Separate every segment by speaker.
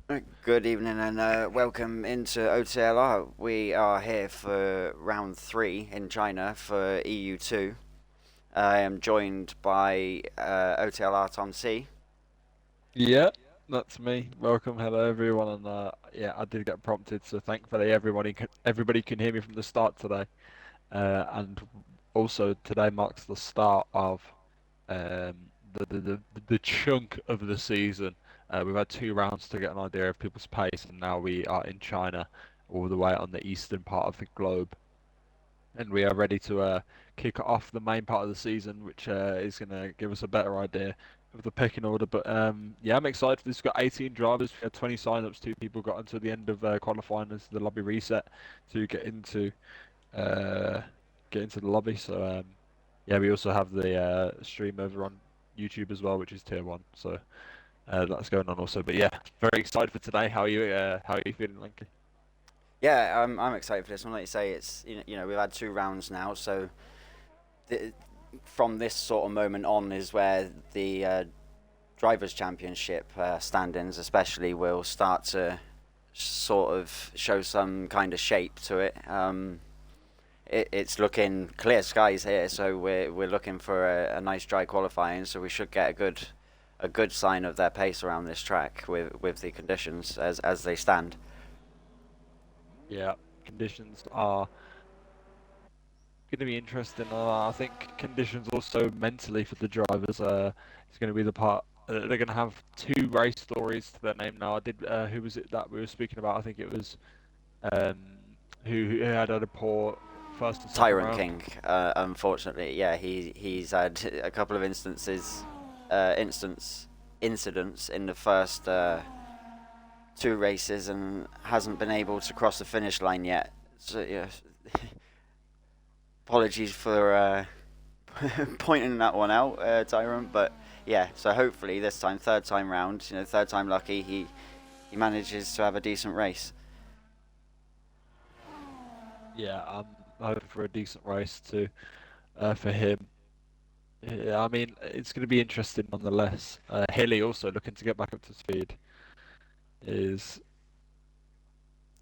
Speaker 1: Good evening and welcome into OTLR. We are here for round three in China for EU2. I am joined by OTLR Tom C.
Speaker 2: Yeah, that's me. Welcome, hello everyone, and yeah, I did get prompted, so thankfully everybody can hear me from the start today. And also today marks the start of the chunk of the season. We've had two rounds to get an idea of people's pace, and now we are in China, all the way on the eastern part of the globe, and we are ready to kick off the main part of the season, which is going to give us a better idea of the pecking order. But yeah, I'm excited for this. We've got 18 drivers, we had 20 sign-ups. Two people got until the end of qualifying as the lobby reset to uh, get into the lobby. So yeah, we also have the stream over on YouTube as well, which is tier one. So that's going on also. But yeah, very excited for today. How are you feeling, Linky?
Speaker 1: Yeah, I'm excited for this one. Like you say, it's we've had two rounds now, so th- from this sort of moment on is where the drivers' championship standings, especially, will start to sort of show some kind of shape to it. It's looking clear skies here, so we're looking for a nice dry qualifying. So we should get a good sign of their pace around this track with the conditions as they stand.
Speaker 2: Yeah, conditions are going to be interesting. I think conditions also mentally for the drivers is going to be the part. They're going to have two race stories to their name now. I did. Who was it that we were speaking about? I think it was um, who had a poor first and second
Speaker 1: Tyrant
Speaker 2: round.
Speaker 1: King, unfortunately, yeah, he's had a couple of incidents in the first two races and hasn't been able to cross the finish line yet. So yeah, apologies for pointing that one out, Tyrant. But yeah, so hopefully this time, third time round, third time lucky, he manages to have a decent race.
Speaker 2: Yeah, I'm hoping for a decent race too for him. Yeah, I mean it's going to be interesting nonetheless. Hilly also looking to get back up to speed is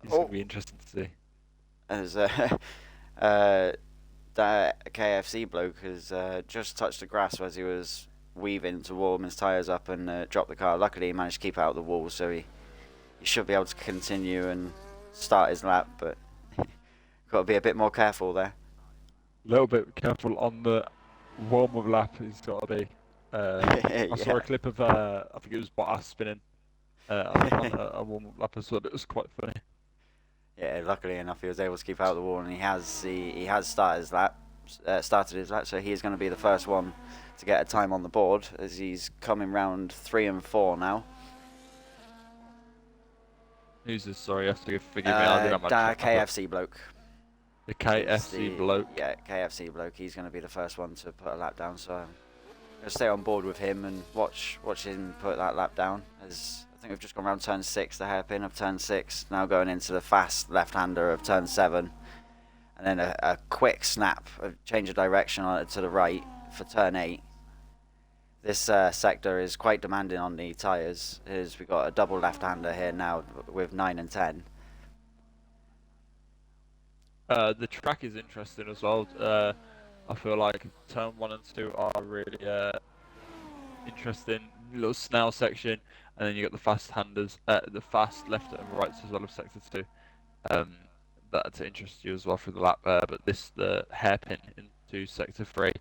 Speaker 2: going to
Speaker 1: Oh,
Speaker 2: be interesting to see.
Speaker 1: as uh, that KFC bloke has just touched the grass as he was weaving to warm his tyres up and drop the car. Luckily, he managed to keep out of the wall, so he should be able to continue and start his lap, but got to be a bit more careful there.
Speaker 2: A little bit careful on the warm-up lap. He's got to be. I saw
Speaker 1: Yeah.
Speaker 2: a clip of I think it was Bottas spinning on a warm-up lap as well. It was quite funny.
Speaker 1: Yeah, luckily enough, he was able to keep out of the wall, and he has started his lap, so he's going to be the first one to get a time on the board as he's coming round 3 and 4 now.
Speaker 2: Who's this? Sorry, you have to forgive me. I didn't have my chat
Speaker 1: Da
Speaker 2: up.
Speaker 1: KFC bloke
Speaker 2: The
Speaker 1: is
Speaker 2: KFC
Speaker 1: the
Speaker 2: bloke.
Speaker 1: yeah KFC bloke. He's going to be the first one to put a lap down, so I'm going to stay on board with him and watch him put that lap down. As I think we've just gone around turn 6, the hairpin of turn 6. Now going into the fast left-hander of turn 7, and then a quick snap, a change of direction on it to the right for turn 8. This sector is quite demanding on the tyres, as we've got a double left-hander here now with 9 and 10.
Speaker 2: The track is interesting as well. I feel like turn one and two are really interesting. Little snail section, and then you got the fast handers, the fast left and right as well of sector two. Um, that to interest you as well through the lap. But the hairpin into sector three,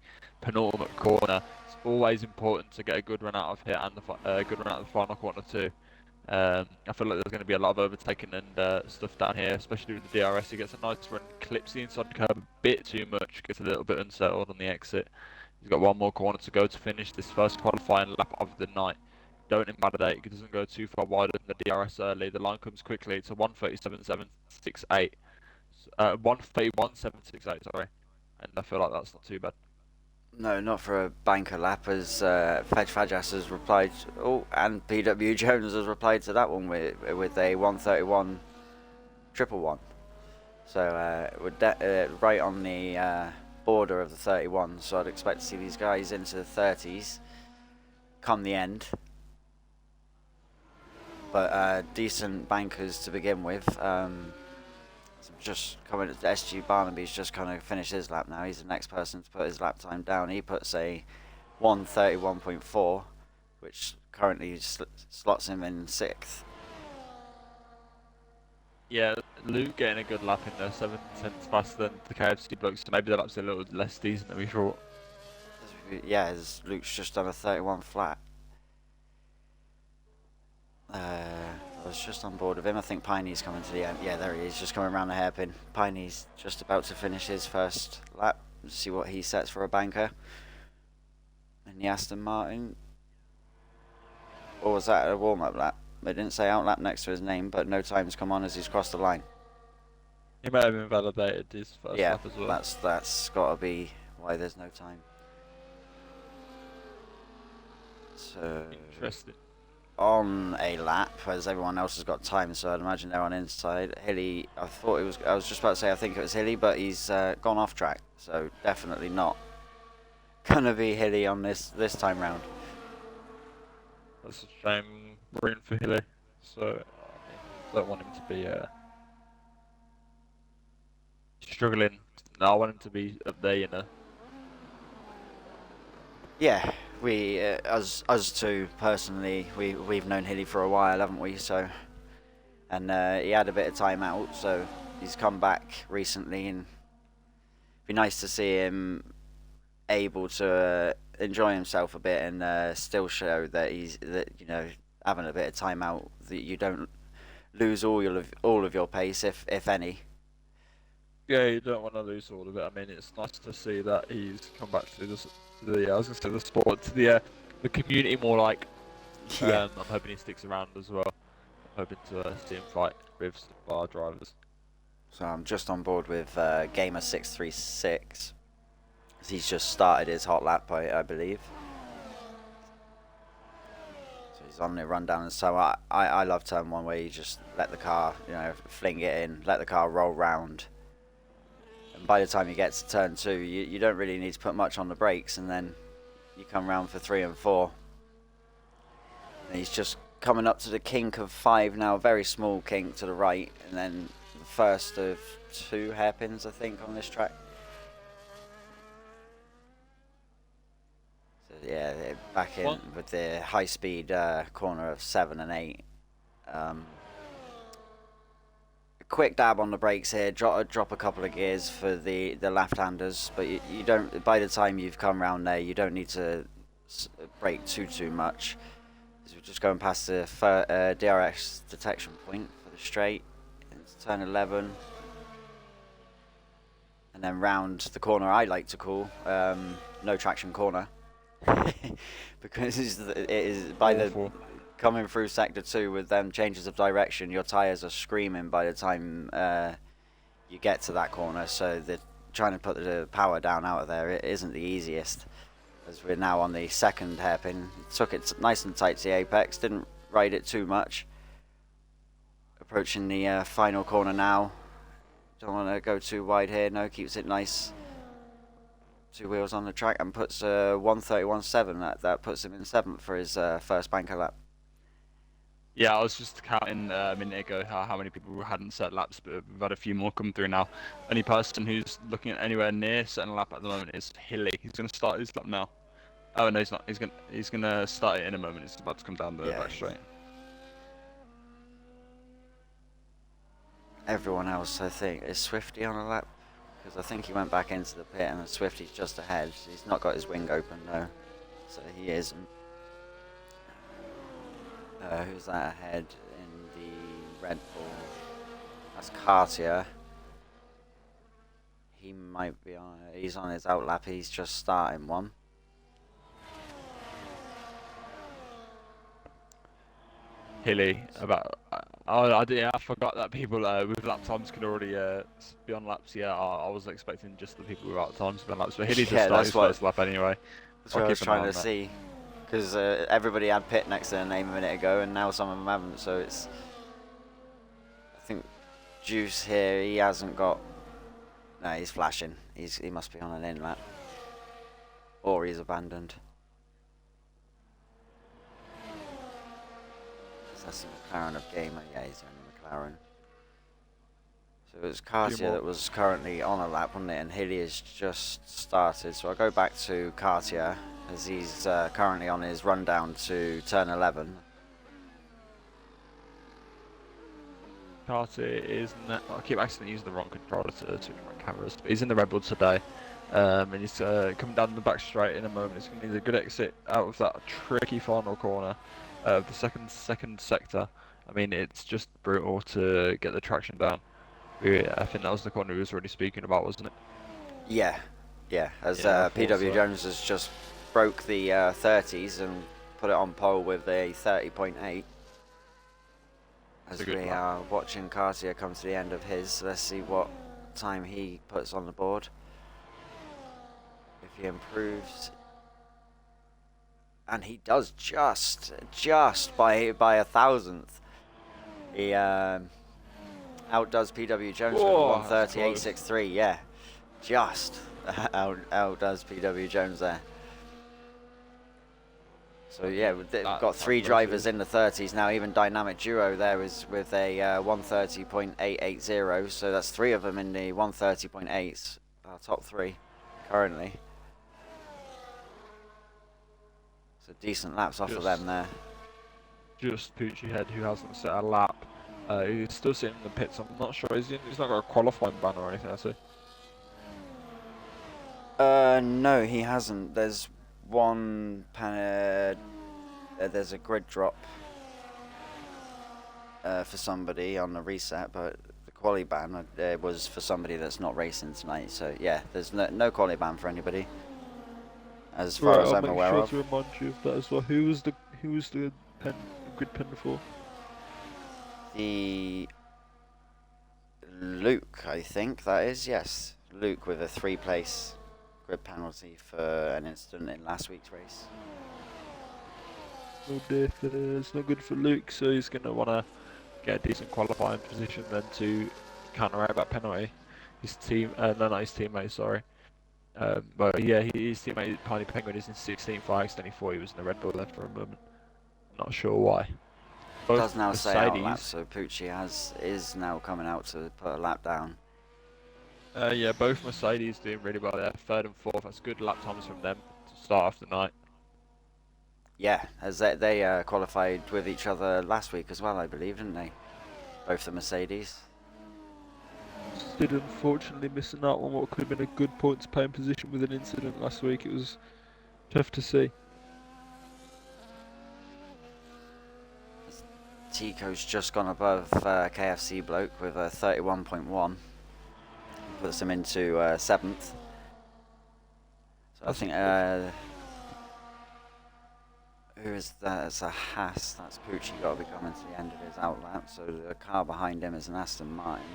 Speaker 2: penultimate corner. It's always important to get a good run out of here and the good run out of the final corner too. I feel like there's going to be a lot of overtaking and stuff down here, especially with the DRS. He gets a nice run, clips the inside curb a bit too much, gets a little bit unsettled on the exit. He's got one more corner to go to finish this first qualifying lap of the night. Don't invalidate, it doesn't go too far wider than the DRS early. The line comes quickly, it's a 1:37.768. 1:31.768, sorry. And I feel like that's not too bad.
Speaker 1: No, not for a banker lap, as Fedge Fajas has replied. Oh, and PW Jones has replied to that one with a 1:31 triple one. So we're right on the border of the 31. So I'd expect to see these guys into the 30s come the end. but decent bankers to begin with. Just coming at SG Barnaby's just kind of finished his lap now. He's the next person to put his lap time down. He puts a 1:31.4, which currently slots him in 6th.
Speaker 2: Yeah, Luke getting a good lap in there, 7 tenths faster than the KFC bloke, so maybe the lap's a little less decent than we thought.
Speaker 1: Yeah, as Luke's just done a 31 flat. I was just on board with him. I think Piney's coming to the end. Yeah, there he is, just coming around the hairpin. Piney's just about to finish his first lap. See what he sets for a banker. And the Aston Martin. Or was that a warm-up lap? They didn't say out lap next to his name, but no time's come on as he's crossed the line.
Speaker 2: He might have invalidated his first lap as well.
Speaker 1: That's got to be why there's no time. So
Speaker 2: Interesting.
Speaker 1: on a lap, as everyone else has got time, so I'd imagine they're on inside. Hilly, I was just about to say I think it was Hilly, but he's gone off track, so definitely not gonna be Hilly on this time round.
Speaker 2: That's a shame. Rooting for Hilly, so I don't want him to be struggling. No, I want him to be up there, you know.
Speaker 1: Yeah, we us two personally, we've known Hilly for a while, haven't we? So, and he had a bit of time out, so he's come back recently, and it'd be nice to see him able to enjoy himself a bit and still show that having a bit of time out, that you don't lose all of your pace, if any.
Speaker 2: Yeah, you don't want to lose all of it. I mean, it's nice to see that he's come back to I was gonna say the sport, to the community more like.
Speaker 1: Yeah.
Speaker 2: I'm hoping he sticks around as well. I'm hoping to see him fight with some of our drivers.
Speaker 1: So I'm just on board with Gamer636. He's just started his hot lap, I believe. So he's on the rundown, and so I love turn 1 where you just let the car, fling it in, let the car roll round. And by the time you get to turn 2, you don't really need to put much on the brakes, and then you come round for 3 and 4. And he's just coming up to the kink of 5 now, very small kink to the right, and then the first of 2 hairpins, I think, on this track. So yeah, they're back in with the high-speed corner of 7 and 8. Quick dab on the brakes here, drop a couple of gears for the left-handers, but you don't. By the time you've come round there, you don't need to brake too much. So we're just going past the DRS detection point for the straight. It's turn 11, and then round the corner I like to call no traction corner, because it is by the. Coming through sector 2 with them changes of direction, your tyres are screaming by the time you get to that corner, so they're trying to put the power down out of there. It isn't the easiest, as we're now on the second hairpin. Took it nice and tight to the apex, didn't ride it too much. Approaching the final corner now. Don't want to go too wide here, no, keeps it nice. 2 wheels on the track and puts 1:31.7. That puts him in 7th for his first banker lap.
Speaker 2: Yeah, I was just counting a minute ago how many people hadn't set laps, but we've had a few more come through now. Only person who's looking at anywhere near setting a lap at the moment is Hilly. He's going to start his lap now. Oh no, he's not. He's gonna start it in a moment. He's about to come down the back straight.
Speaker 1: Everyone else, I think, is Swifty on a lap, because I think he went back into the pit and Swifty's just ahead. He's not got his wing open though, so he isn't. Who's that ahead in the Red Bull? That's Cartier. He might be on. He's on his out lap. He's just starting one.
Speaker 2: Hilly, about. I forgot that people with lap times can already be on laps. Yeah, I was expecting just the people without times to be on laps, but Hilly just started his first lap anyway.
Speaker 1: That's what I was trying to see. Because everybody had pit next to their name a minute ago, and now some of them haven't. So it's, I think, Juice here. He hasn't got. No, he's flashing. He must be on an in lap, or he's abandoned. That's the McLaren of Gamer. Yeah, he's in the McLaren. So it was Cartier that was currently on a lap, wasn't it? And Hilly has just started. So I'll go back to Cartier as he's currently on his rundown to turn 11.
Speaker 2: Carter is. I keep accidentally using the wrong controller to switch my cameras. But he's in the Red Bull today, and he's coming down the back straight in a moment. It's going to need a good exit out of that tricky final corner of the second sector. I mean, it's just brutal to get the traction down. I think that was the corner he was already speaking about, wasn't it?
Speaker 1: Yeah, as
Speaker 2: Yeah,
Speaker 1: PW Jones has just broke the 30s and put it on pole with a 30.8. As we are watching Cartier come to the end of his, let's see what time he puts on the board. If he improves, and he does just by a thousandth. He outdoes PW Jones with a 138.63. Yeah, just outdoes PW Jones there. So yeah, we've got 3 drivers in the 30s now. Even Dynamic Duo there is with a 130.880. So that's 3 of them in the 130.8s. Our top 3 currently. So decent laps off of them there.
Speaker 2: Just Poochie Head, who hasn't set a lap. He's still sitting in the pits. I'm not sure. He's not got a qualifying ban or anything, has he?
Speaker 1: No, he hasn't. There's one there's a grid drop for somebody on the reset, but the quali ban was for somebody that's not racing tonight. So yeah, there's no quali ban for anybody, as far as I'm aware of.
Speaker 2: To remind you of that as well. Who was the grid pen before?
Speaker 1: The Luke, I think that is, yes. Luke with a 3-place grid penalty for an incident in last week's race.
Speaker 2: Oh dear, it's not good for Luke, so he's going to want to get a decent qualifying position then to counteract that penalty. His team, not his teammate, sorry. But yeah, his teammate Piney Penguin is in 16th. I accidentally thought he was in the Red Bull then for a moment. Not sure why.
Speaker 1: It does now say out lap, so Pucci is now coming out to put a lap down.
Speaker 2: Yeah, both Mercedes doing really well there, 3rd and 4th. That's good lap times from them to start off the night.
Speaker 1: Yeah, as they qualified with each other last week as well, I believe, didn't they? Both the Mercedes.
Speaker 2: Did unfortunately missing out on what could have been a good points paying position with an incident last week. It was tough to see.
Speaker 1: Tico's just gone above KFC bloke with a 31.1. Puts him into 7th. So I think who is that? It's a Haas. That's Pucci got to be coming to the end of his outlap. So the car behind him is an Aston Martin.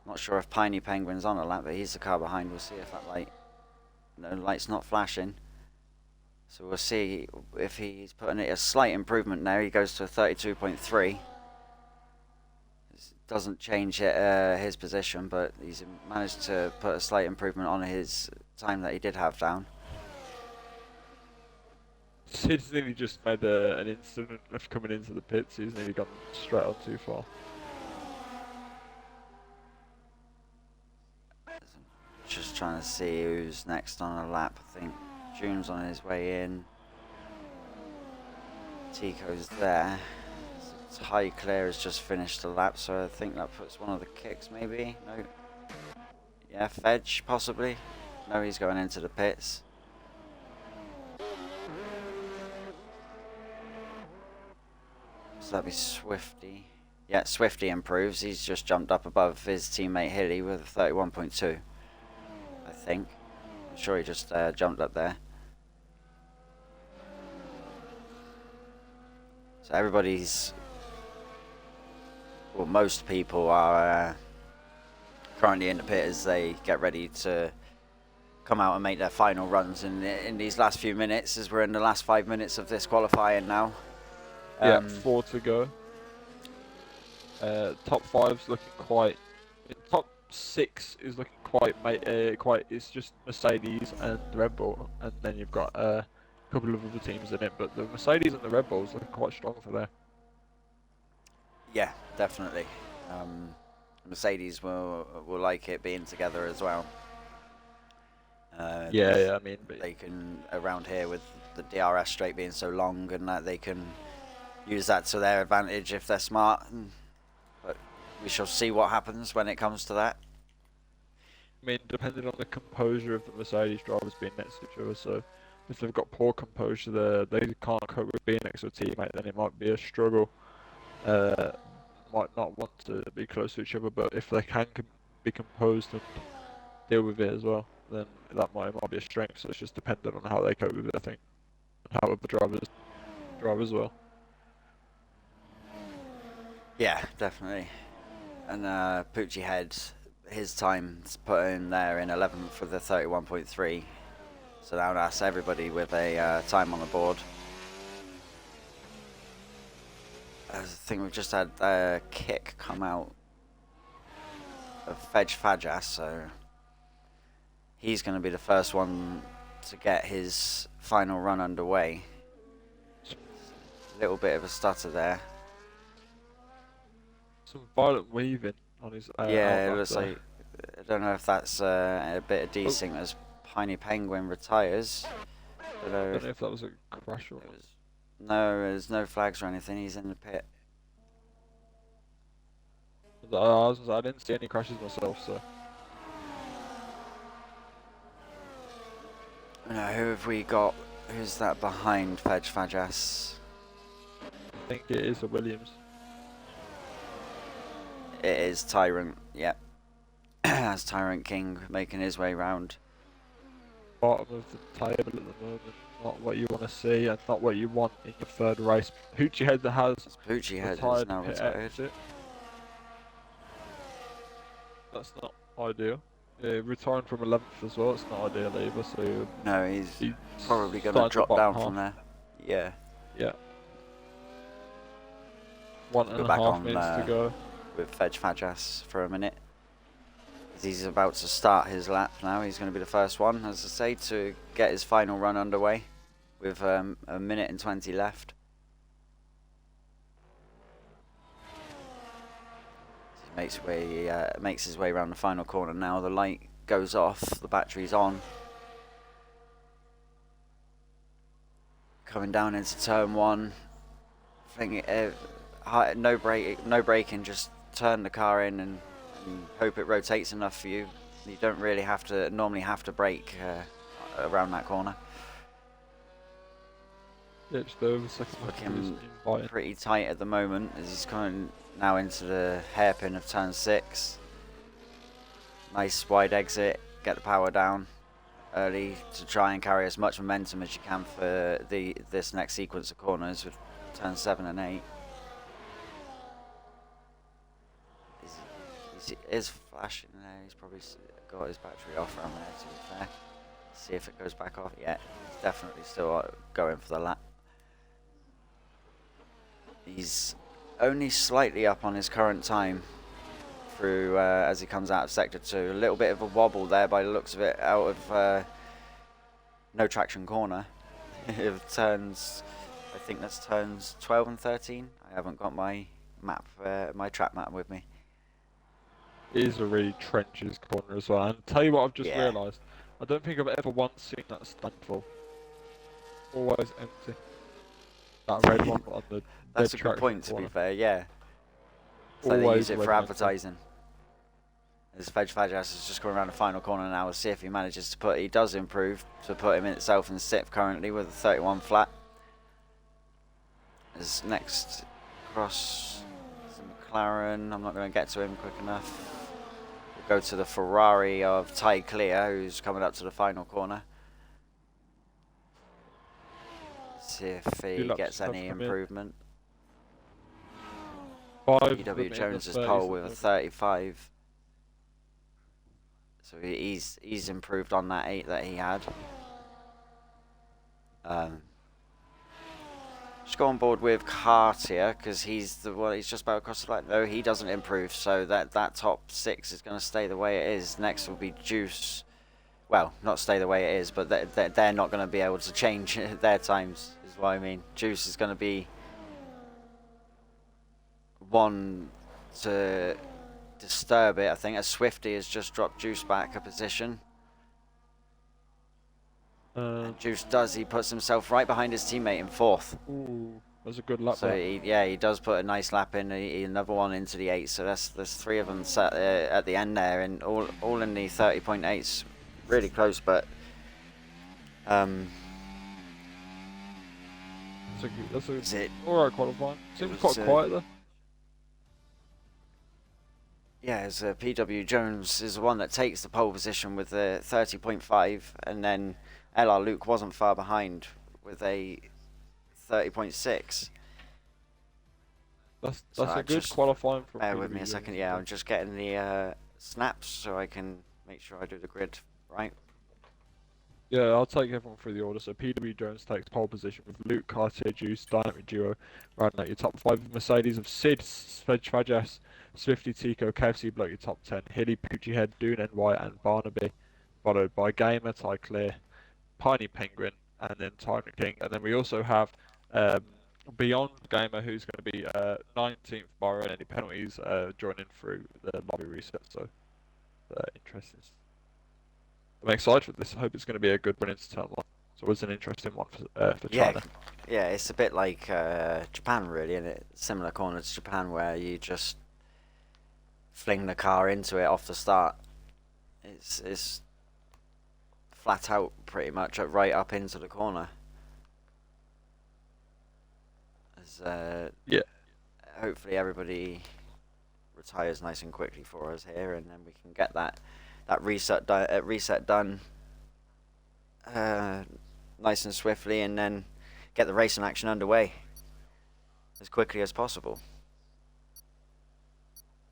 Speaker 1: Not sure if Piney Penguin's on a lap, but he's the car behind. We'll see if that light. No, light's not flashing. So we'll see if he's putting it a slight improvement now. He goes to a 32.3. Doesn't change his position, but he's managed to put a slight improvement on his time that he did have down.
Speaker 2: He's nearly just made an incident of coming into the pits. He's nearly gone straight on too far.
Speaker 1: Just trying to see who's next on a lap. I think June's on his way in. Tico's there. High Clear has just finished the lap, so I think that puts one of the kicks maybe. No. Yeah, Fedge possibly. No, he's going into the pits. So that'd be Swifty. Yeah, Swifty improves. He's just jumped up above his teammate Hilly with a 31.2. I think. I'm sure he just jumped up there. So everybody's... Well, most people are currently in the pit as they get ready to come out and make their final runs in these last few minutes, as we're in the last 5 minutes of this qualifying now.
Speaker 2: Yeah, 4 to go. Top 5's looking quite... Top 6 is looking quite... It's just Mercedes and the Red Bull, and then you've got a couple of other teams in it, but the Mercedes and the Red Bull's looking quite strong for there.
Speaker 1: Yeah, definitely. Mercedes will like it being together as well.
Speaker 2: Yeah, yeah. I mean, but
Speaker 1: They can around here with the DRS straight being so long, and that they can use that to their advantage if they're smart. But we shall see what happens when it comes to that.
Speaker 2: I mean, depending on the composure of the Mercedes drivers being next to each other, so if they've got poor composure, they can't cope with being next to a teammate, then it might be a struggle. Might not want to be close to each other, but if they can be composed and deal with it as well, then that might be a strength. So it's just dependent on how they cope with it, I think, and how other drivers drive as well.
Speaker 1: Yeah, definitely. And Poochie Head, his time's put in there in 11th for the 31.3. So now that's everybody with a time on the board. I think we've just had a kick come out of Fedge Fajas, so he's going to be the first one to get his final run underway. Little bit of a stutter there.
Speaker 2: Some violent weaving on his
Speaker 1: Yeah, it looks
Speaker 2: there.
Speaker 1: like, I don't know if that's a bit of desync as Piney Penguin retires.
Speaker 2: I don't know if that was a crash or not.
Speaker 1: No, there's no flags or anything. He's in the pit.
Speaker 2: I didn't see any crashes myself, so.
Speaker 1: No, who have we got? Who's that behind Fedge Fajas?
Speaker 2: I think it is a Williams.
Speaker 1: It is Tyrant, yep. That's Tyrant King making his way round.
Speaker 2: Bottom of the table at the moment. Not what you want to see, and not what you want in your third race. Poochie Head has
Speaker 1: Poochie Head
Speaker 2: retired
Speaker 1: is now retired.
Speaker 2: Exit. That's not ideal. Yeah, retiring from 11th as well, it's not ideal either. So
Speaker 1: no, he's probably going to drop down from there. Yeah.
Speaker 2: Yeah. 1.5 minutes to go.
Speaker 1: With Fedge Fajas for a minute. He's about to start his lap now. He's going to be the first one, as I say, to get his final run underway with a minute and 20 left. He makes his way around the final corner now. The light goes off, the battery's on. Coming down into turn one. No braking, just turn the car in and hope it rotates enough for you. You don't really normally have to brake around that corner.
Speaker 2: Yeah, just over second.
Speaker 1: Looking pretty tight at the moment as he's coming now into the hairpin of turn 6. Nice wide exit, get the power down early to try and carry as much momentum as you can for this next sequence of corners with turn 7 and 8. He is flashing there. He's probably got his battery off around there, to be fair. See if it goes back off. Yeah, he's definitely still going for the lap. He's only slightly up on his current time through as he comes out of sector 2. A little bit of a wobble there by the looks of it out of no traction corner. It turns, I think that's turns 12 and 13. I haven't got my map, my track map with me.
Speaker 2: It is a really trenches corner as well. And tell you what, I've just realised. I don't think I've ever once seen that stand full. Always empty. That red one on the
Speaker 1: That's a good point, to be fair, yeah. So they use it for advertising. As Fedge Fajas is just going around the final corner now. We'll see if he manages to he does improve to put him in itself in 6th currently with a 31 flat. As next across the McLaren, I'm not going to get to him quick enough. We'll go to the Ferrari of Ty Clear, who's coming up to the final corner. See if he gets any improvement. EW Jones is pole with a 35. So he's improved on that 8 that he had. Just go on board with Cartier because he's just about across the line. No, he doesn't improve, so that top 6 is going to stay the way it is. Next will be Juice. Well, not stay the way it is, but they're not going to be able to change their times, is what I mean. Juice is going to be one to disturb it, I think, as Swifty has just dropped Juice back a position. And Juice he puts himself right behind his teammate in 4th.
Speaker 2: Ooh, that's a good lap.
Speaker 1: So he does put a nice lap in, another one into the 8. So there's 3 of them set at the end there, and all in the 30.8s, really close. But
Speaker 2: that's a alright qualifying. Seems quite quiet though.
Speaker 1: Yeah, as PW Jones is the one that takes the pole position with a 30.5, and then LR Luke wasn't far behind with a 30.6.
Speaker 2: That's a good qualifying for
Speaker 1: bear with me a second. Yeah, I'm just getting the snaps so I can make sure I do the grid right.
Speaker 2: Yeah, I'll take everyone through the order. So PW Jones takes pole position with Luke, Cartier, Juice, Dynamic Duo, rounding out your top 5. Mercedes of Sid, Svedj Fajas, Swifty, Tico, KFC Bloke your top 10. Hilly, Poochie Head, Dune NY, and Barnaby, followed by Gamer, Ty Clear, Piney Penguin, and then Tyrant King. And then we also have Beyond Gamer, who's going to be 19th bar any penalties, joining through the lobby reset. So interesting. I'm excited for this. I hope it's going to be a good run into turn 1. So it was an interesting one for China.
Speaker 1: Yeah, it's a bit like Japan, really, and it's similar corner to Japan, where you just fling the car into it off the start. It's flat out, pretty much, right up into the corner.
Speaker 2: Yeah.
Speaker 1: Hopefully everybody retires nice and quickly for us here, and then we can get that reset done nice and swiftly, and then get the racing action underway as quickly as possible.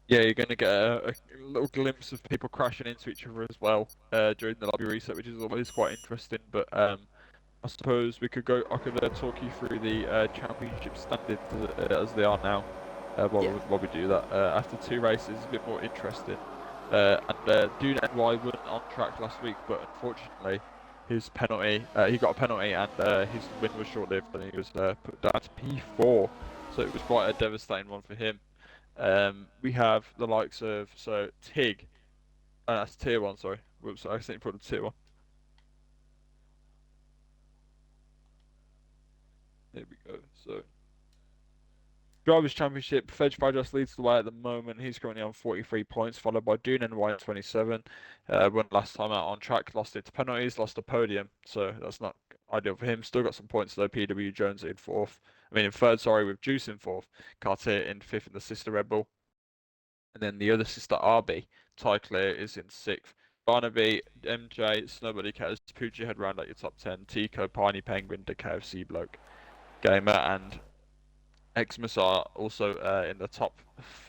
Speaker 2: Yeah, you're going to get a little glimpse of people crashing into each other as well during the lobby reset, which is always quite interesting. But I suppose I could talk you through the championship standings as they are now. While we do that, after 2 races, it's a bit more interesting. And Dune NY wasn't on track last week, but unfortunately, his penalty, he got a penalty, and his win was short-lived, and he was put down to P4. So it was quite a devastating one for him. We have the likes of Tig, that's tier 1. Sorry, whoops, I accidentally put the tier 1. There we go. So Drivers' Championship, Fedge Fajas leads the way at the moment. He's currently on 43 points, followed by Dune and White 27. Went last time out on track, lost it to penalties, lost a podium, so that's not ideal for him. Still got some points though. PW Jones in 3rd, sorry, with Juice in 4th, Cartier in 5th in the sister Red Bull. And then the other sister RB, Ty Clear, is in 6th. Barnaby, MJ, Snowbody Cares, Poochie Head round out your top 10. Tico, Piney Penguin, the KFC Bloke, Gamer, and Xmas are also in the top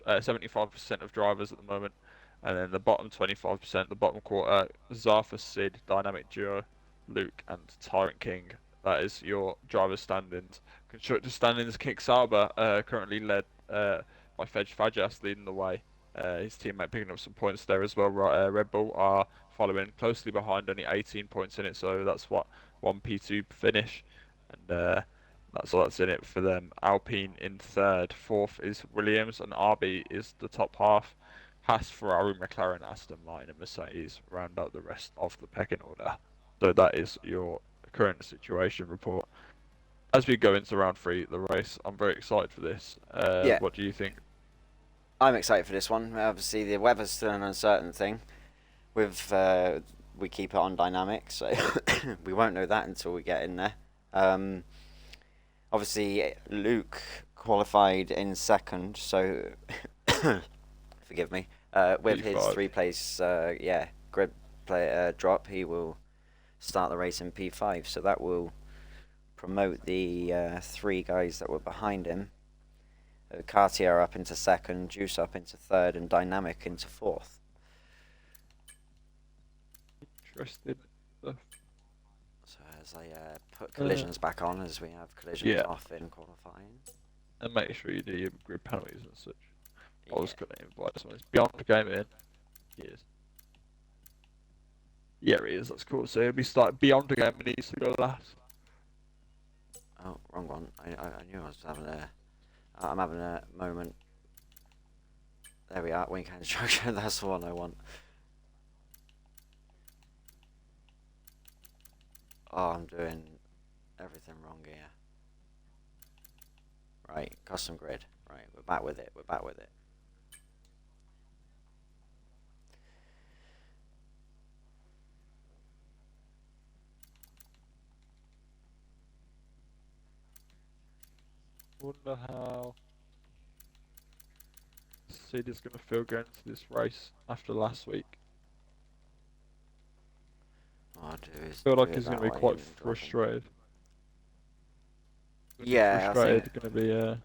Speaker 2: 75% of drivers at the moment. And then the bottom 25%, the bottom quarter, Zarfa, Sid, Dynamic Duo, Luke, and Tyrant King. That is your driver standings. Constructor standings, Kick Sauber currently led by Fedge Fajas, leading the way. His teammate picking up some points there as well. Red Bull are following closely behind, only 18 points in it, so that's what 1 P2 finish. And that's all that's in it for them. Alpine in 3rd, 4th is Williams, and RB is the top half. Haas, Ferrari, McLaren, Aston Martin, and Mercedes round out the rest of the pecking order. So that is your current situation report. As we go into round 3, the race, I'm very excited for this. What do you think?
Speaker 1: I'm excited for this one. Obviously, the weather's still an uncertain thing. We keep it on dynamic, so we won't know that until we get in there. Obviously, Luke qualified in 2nd, so forgive me. With his 3-place grid play drop, he will start the race in P5, so that will promote the 3 guys that were behind him. Cartier up into 2nd, Juice up into 3rd, and Dynamic into 4th.
Speaker 2: Interesting stuff.
Speaker 1: So as I put collisions back on, as we have collisions off in qualifying.
Speaker 2: And make sure you do your grid penalties and such. I was going to invite someone. It's Beyond the Game in. He is. Yeah, he is. That's cool. So he'll be starting Beyond the Game and he needs to go last.
Speaker 1: Oh, wrong one. I knew I was having I'm having a moment There we are, weekend structure. That's the one I want. Oh, I'm doing everything wrong here. Right, custom grid. Right, we're back with it. We're back with it.
Speaker 2: Wonder how Sid is going to feel going into this race after last week.
Speaker 1: What I'll do is
Speaker 2: I feel
Speaker 1: do
Speaker 2: like
Speaker 1: it
Speaker 2: he's going
Speaker 1: that
Speaker 2: to be
Speaker 1: way
Speaker 2: quite
Speaker 1: and drop him.
Speaker 2: frustrated.
Speaker 1: Yeah, I think
Speaker 2: Going to be.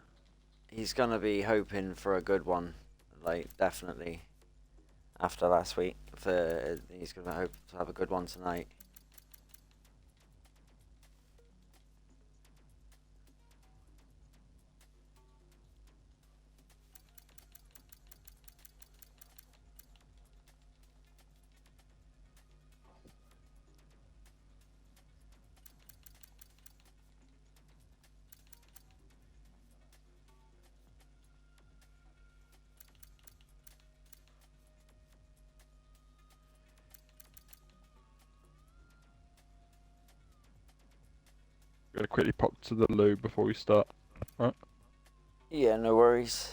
Speaker 1: he's gonna be hoping for a good one, like definitely. After last week, he's gonna hope to have a good one tonight.
Speaker 2: Gonna quickly pop to the loo before we start. Right.
Speaker 1: Yeah, no worries.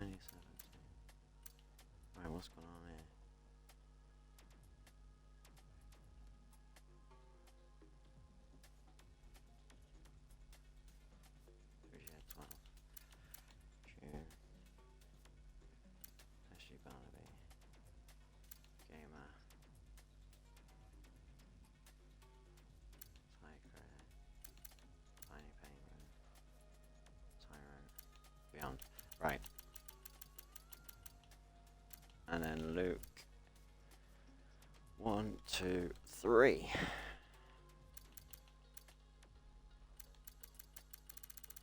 Speaker 1: Minus 17. Right, what's going on here? Yeah, 12. June. Ashley Barnaby. Gamer. Tiger. Tiny Penguin. Tyrant. Beyond. Right. And then Luke. 1, 2, 3.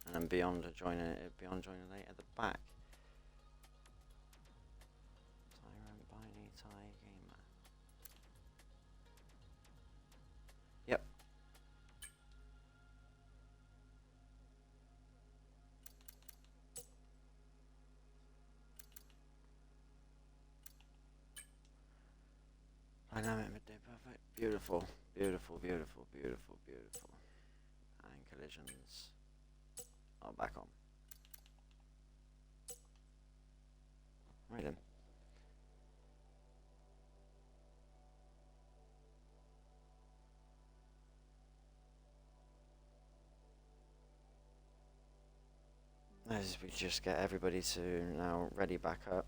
Speaker 1: And then Beyond joining late at the back. Tyrant, Biney, Ty, Gamer. Yep. Dynamic midday perfect. Beautiful, beautiful, beautiful, beautiful, beautiful. And collisions are back on. Right then. As we just get everybody to now ready back up.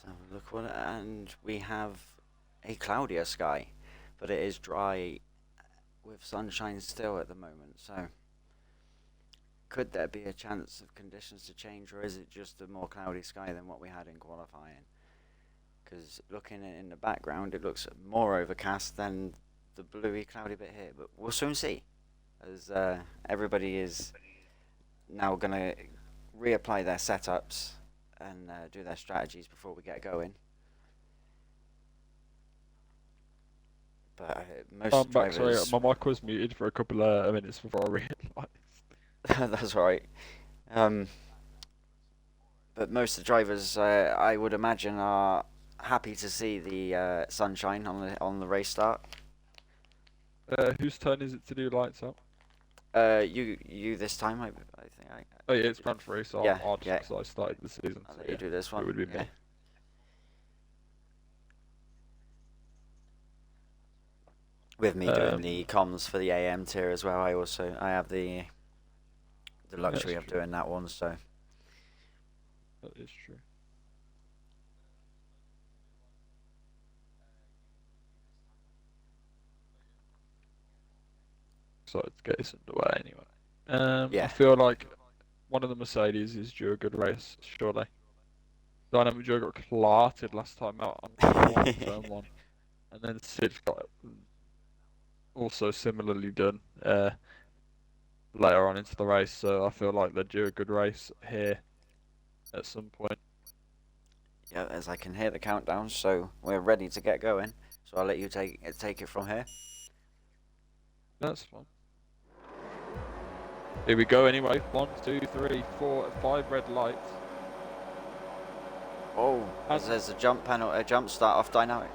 Speaker 1: So look what, and we have a cloudier sky, but it is dry with sunshine still at the moment. So could there be a chance of conditions to change, or is it just a more cloudy sky than what we had in qualifying? Because looking in the background, it looks more overcast than the bluey cloudy bit here. But we'll soon see, as everybody is now going to reapply their setups and do their strategies before we get going. But most drivers...
Speaker 2: Sorry, my mic was muted for a couple of minutes before I realised.
Speaker 1: That's right. But most of the drivers, I would imagine, are happy to see the sunshine on the race start.
Speaker 2: Whose turn is it to do lights up?
Speaker 1: You this time, I think.
Speaker 2: Oh yeah, it's round 3, so
Speaker 1: yeah,
Speaker 2: I'll just because I started the season.
Speaker 1: I'll
Speaker 2: So
Speaker 1: let you do this one.
Speaker 2: It would be me.
Speaker 1: With me doing the comms for the AM tier as well, I have the luxury of doing that one. So
Speaker 2: that is true. Excited to get this underway anyway.
Speaker 1: yeah.
Speaker 2: I feel like one of the Mercedes is due a good race, surely. Dynamic Duo got clarted last time out on turn 1. And then Sid got also similarly done later on into the race, so I feel like they're due a good race here at some point.
Speaker 1: Yeah, as I can hear the countdown, so we're ready to get going. So I'll let you take it from here.
Speaker 2: That's fine. Here we go anyway. 1, 2, 3, 4, 5 red lights.
Speaker 1: Oh, there's a jump start off dynamic.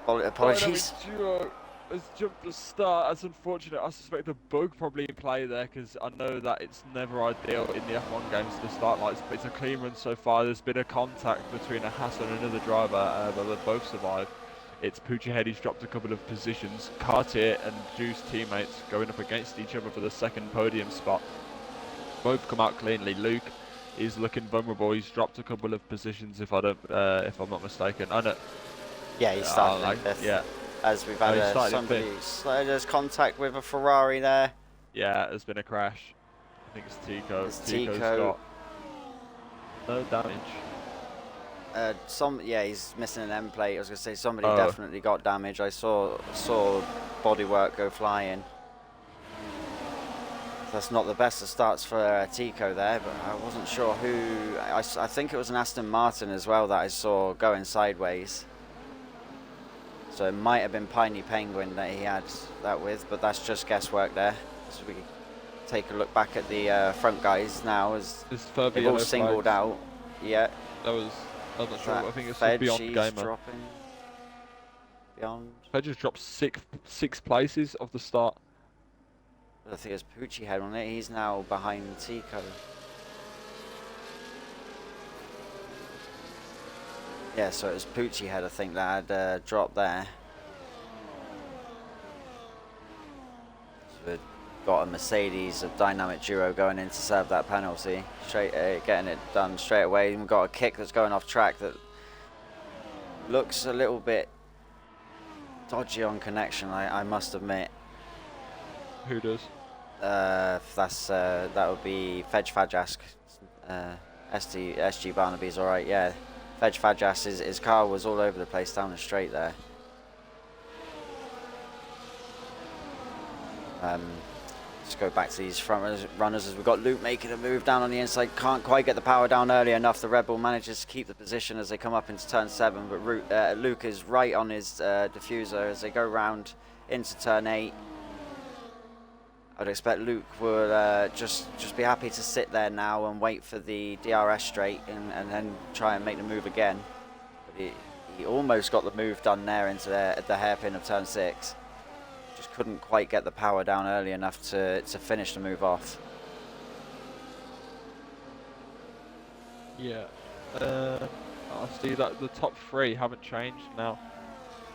Speaker 1: Apologies.
Speaker 2: Dynamic Duo has jumped the start. That's unfortunate. I suspect a bug probably in play there, because I know that it's never ideal in the F1 games to start lights, but it's a clean run so far. There's been a contact between a Haas and another driver, but they both survived. It's Pucci who's dropped a couple of positions. Cartier and Juice teammates going up against each other for the second podium spot. Both come out cleanly. Luke is looking vulnerable. He's dropped a couple of positions, if I'm not mistaken. I know.
Speaker 1: Yeah, he started like fifth.
Speaker 2: Yeah.
Speaker 1: As we've had there's contact with a Ferrari there.
Speaker 2: Yeah, there's been a crash. I think it's Tico.
Speaker 1: Tico's
Speaker 2: got no damage.
Speaker 1: He's missing an end plate. I was gonna say somebody definitely got damage. I saw bodywork go flying. That's not the best of starts for Tico there, but I wasn't sure who. I think it was an Aston Martin as well that I saw going sideways. So it might have been Piney Penguin that he had that with, but that's just guesswork there. So we take a look back at the front guys now as they've all singled out. Yeah.
Speaker 2: I'm not sure. I think it's
Speaker 1: Fedge,
Speaker 2: Beyond Gamer.
Speaker 1: Dropping. Beyond.
Speaker 2: Fedge just dropped six places off the start.
Speaker 1: I think it's Pucci head on it. He's now behind Tico. Yeah, so it was Pucci head, I think, that had dropped there. So we've got a Mercedes, a dynamic duo going in to serve that penalty. Getting it done straight away. And we've got a kick that's going off track that looks a little bit dodgy on connection, I must admit.
Speaker 2: Who does?
Speaker 1: That would be Fedge Fajask. SG Barnaby's alright, yeah. Fedge Fajas, his car was all over the place down the straight there. Let's go back to these front runners as we've got Luke making a move down on the inside. Can't quite get the power down early enough. The Red Bull manages to keep the position as they come up into turn 7, but Luke is right on his diffuser as they go round into turn 8. I'd expect Luke will just be happy to sit there now and wait for the DRS straight and then try and make the move again. But he almost got the move done there into the hairpin of turn 6. Just couldn't quite get the power down early enough to finish the move off.
Speaker 2: Yeah. I see that the top 3 haven't changed now.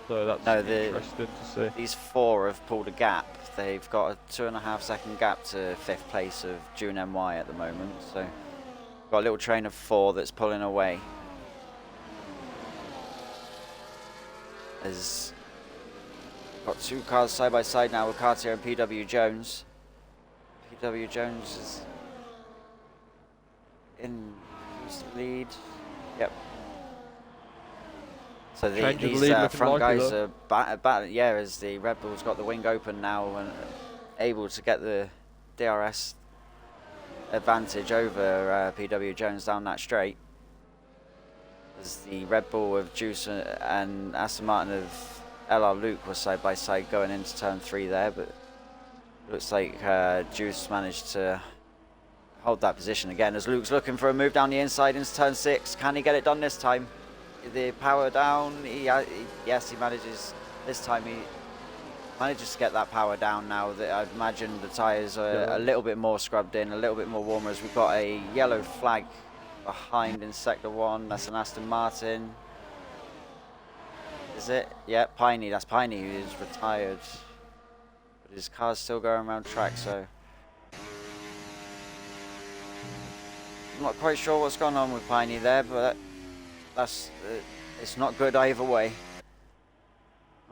Speaker 2: So that's interesting to see.
Speaker 1: These 4 have pulled a gap. They've got a 2.5 second gap to 5th place of June NY at the moment. So got a little train of 4 that's pulling away. There's got two cars side by side now with Cartier and PW Jones. PW Jones is in lead. Yep. So these front guys are battling. Yeah, as the Red Bull's got the wing open now and able to get the DRS advantage over PW Jones down that straight. As the Red Bull with Juice and Aston Martin of LR Luke was side by side going into turn 3 there, but looks like Juice managed to hold that position again as Luke's looking for a move down the inside into turn 6. Can he get it done this time? The power down, yes, he manages. This time he manages to get that power down now that I'd imagine the tyres are a little bit more scrubbed in, a little bit more warmer as we've got a yellow flag behind in sector 1. That's an Aston Martin. Is it? Yeah, Piney. That's Piney who is retired. But his car's still going around track, so I'm not quite sure what's going on with Piney there, but that's it's not good either way.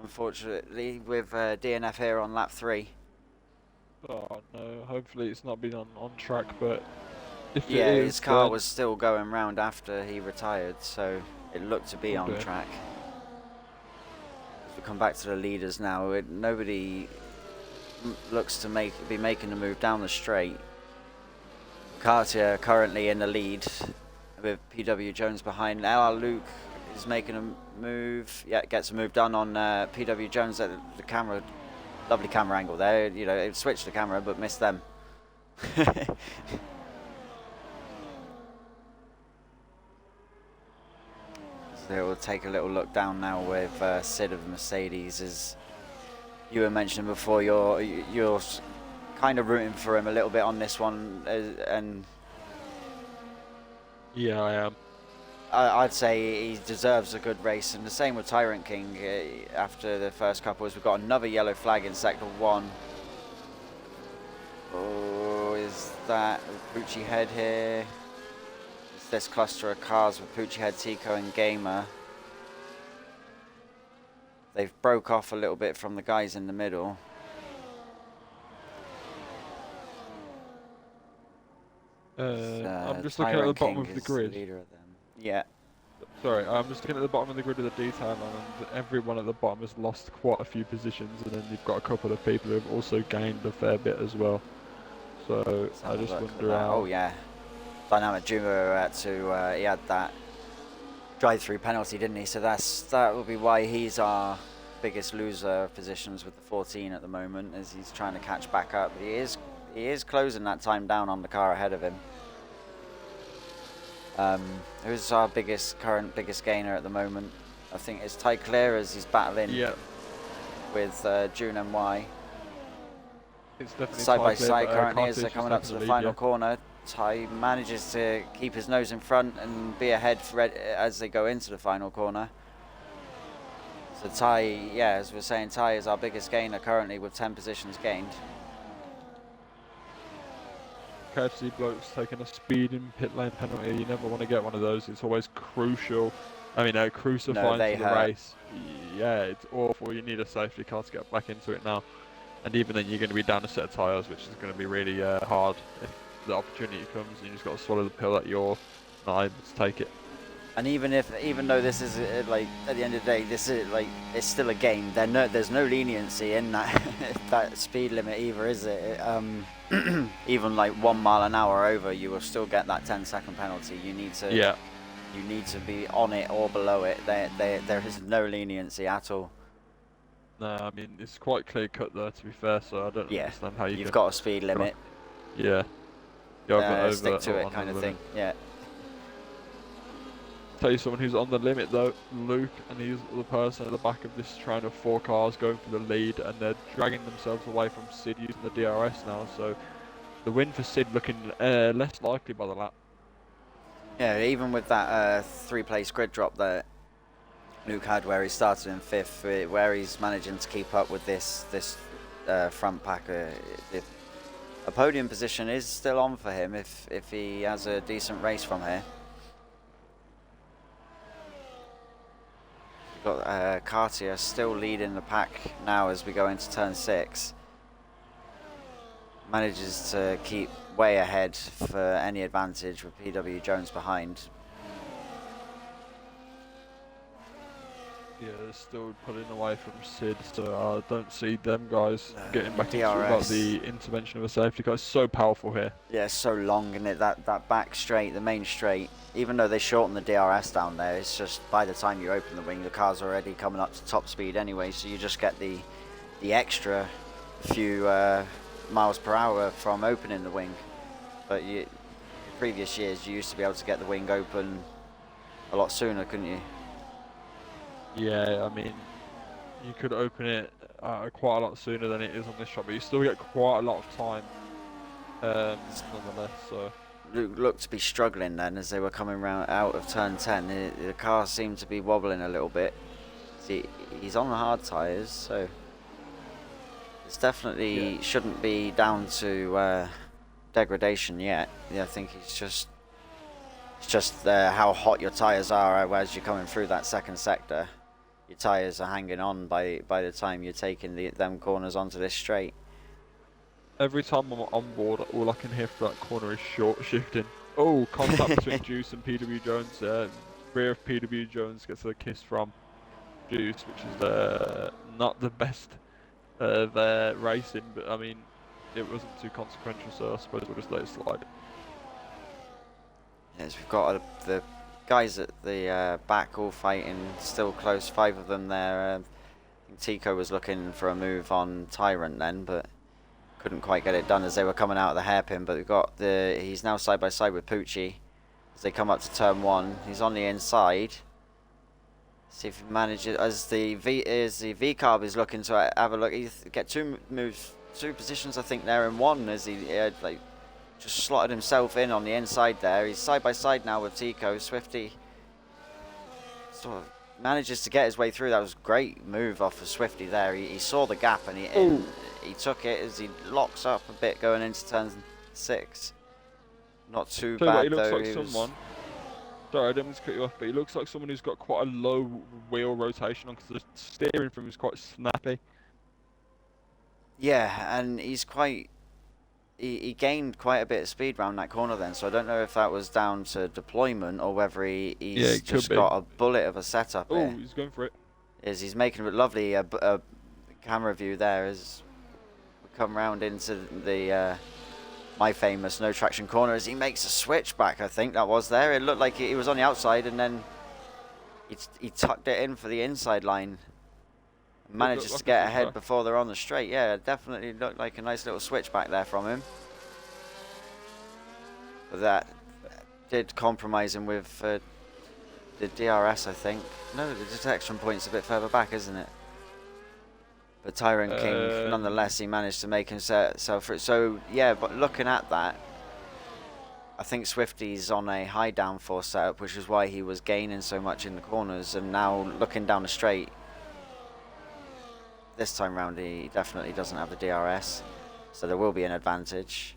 Speaker 1: Unfortunately, with DNF here on lap 3.
Speaker 2: Oh no, hopefully it's not been on track, but if
Speaker 1: yeah,
Speaker 2: it is,
Speaker 1: his car was still going round after he retired, so it looked to be on track. As we come back to the leaders now, nobody looks to be making a move down the straight. Cartier currently in the lead with PW Jones behind. LR Luke is making a move. Yeah, gets a move done on PW Jones at the camera. Lovely camera angle there. You know, it switched the camera but missed them. So we'll take a little look down now with Sid of Mercedes. As you were mentioning before, you're kind of rooting for him a little bit on this one, and
Speaker 2: yeah, I am.
Speaker 1: I'd say he deserves a good race, and the same with Tyrant King. After the first couple, as we've got another yellow flag in sector 1. Oh, is that Poochie Head here? It's this cluster of cars with Poochie Head, Tico, and Gamer. They've broke off a little bit from the guys in the middle.
Speaker 2: I'm just looking at the bottom of the grid.
Speaker 1: Yeah.
Speaker 2: Sorry, I'm just looking at the bottom of the grid with the detail on, and everyone at the bottom has lost quite a few positions, and then you've got a couple of people who have also gained a fair bit as well. So I just wonder how.
Speaker 1: Oh yeah, Dynamic Juma had to. He had that drive-through penalty, didn't he? So that will be why he's our biggest loser of positions with the 14 at the moment, as he's trying to catch back up. He is closing that time down on the car ahead of him. Who's our current biggest gainer at the moment? I think it's Ty Clear, as he's battling with June NY.
Speaker 2: It's definitely
Speaker 1: side by side currently as they're coming up to the final corner. Ty manages to keep his nose in front and be ahead as they go into the final corner. So Ty, yeah, as we're saying, Ty is our biggest gainer currently with 10 positions gained.
Speaker 2: Courtesy blokes taking a speeding pit lane penalty. You never want to get one of those. It's always crucial. I mean, crucifying for the race. Yeah, it's awful. You need a safety car to get back into it now. And even then, you're going to be down a set of tyres, which is going to be really hard if the opportunity comes and you just got to swallow the pill that you're not able to take it.
Speaker 1: And even though this is like at the end of the day, this is like it's still a game. There's no leniency in that that speed limit either, is it? Even like 1 mile an hour over, you will still get that 10-second penalty. You need to be on it or below it. There is no leniency at all.
Speaker 2: No, I mean it's quite clear cut there, to be fair. So I don't understand how
Speaker 1: you've got a speed limit.
Speaker 2: Yeah.
Speaker 1: Stick to it, kind of thing. Yeah.
Speaker 2: Tell you someone who's on the limit though, Luke, and he's the person at the back of this train of 4 cars going for the lead, and they're dragging themselves away from Sid using the DRS now. So the win for Sid looking less likely by the lap. Yeah,
Speaker 1: even with that 3-place grid drop that Luke had, where he started in 5th, where he's managing to keep up with this front pack. A podium position is still on for him if he has a decent race from here. Got Cartier still leading the pack now as we go into turn 6. Manages to keep way ahead for any advantage with PW Jones behind.
Speaker 2: Yeah, they're still pulling away from Sid, so I don't see them guys getting back into it
Speaker 1: DRS.
Speaker 2: without the intervention of a safety car. It's so powerful here.
Speaker 1: Yeah, it's so long, and that back straight, the main straight, even though they shorten the DRS down there, it's just by the time you open the wing, the car's already coming up to top speed anyway, so you just get the extra few miles per hour from opening the wing. But previous years, you used to be able to get the wing open a lot sooner, couldn't you?
Speaker 2: Yeah, I mean, you could open it quite a lot sooner than it is on this shot, but you still get quite a lot of time nonetheless. So
Speaker 1: Looked to be struggling then as they were coming round out of turn 10. The car seemed to be wobbling a little bit. He's on the hard tyres, so it's definitely shouldn't be down to degradation yet. Yeah, I think it's just how hot your tyres are as you're coming through that second sector. Your tyres are hanging on by the time you're taking them corners onto this straight.
Speaker 2: every time I'm on board, all I can hear for that corner is short shifting. Oh, contact between Juice and PW Jones. Rear of PW Jones gets a kiss from Juice, which is not the best of racing, but I mean, it wasn't too consequential, so I suppose we'll just let it slide.
Speaker 1: Yes, we've got the guys at the back all fighting, still close, 5 of them there. I think Tico was looking for a move on Tyrant then, but couldn't quite get it done as they were coming out of the hairpin. But we've got he's now side by side with Pucci as they come up to turn 1. He's on the inside. See if he manages, as the V-carb is looking to have a look. He get 2 positions I think there in 1 as he like just slotted himself in on the inside there. He's side by side now with Tico. Swifty sort of manages to get his way through. That was a great move off of Swifty there. He saw the gap and he took it as he locks up a bit going into turn 6. Not too bad
Speaker 2: He looks
Speaker 1: though.
Speaker 2: like someone. Sorry, I didn't mean to cut you off, but he looks like someone who's got quite a low wheel rotation on, because the steering from him is quite snappy.
Speaker 1: Yeah, and he's quite. He gained quite a bit of speed round that corner then, so I don't know if that was down to deployment or whether he's just got a bullet of a setup.
Speaker 2: Oh, he's going for it.
Speaker 1: He's making a lovely a camera view there as we come round into the my famous no traction corner as he makes a switch back. I think that was there. It looked like he was on the outside and then he tucked it in for the inside line. Manages to get ahead before they're on the straight. Yeah, definitely looked like a nice little switch back there from him. But that did compromise him with the DRS, I think. No, the detection point's a bit further back, isn't it? But Tyrant King, nonetheless, he managed to make himself through. So, yeah, but looking at that, I think Swifty's on a high downforce setup, which is why he was gaining so much in the corners. And now, looking down the straight, this time round he definitely doesn't have the DRS, so there will be an advantage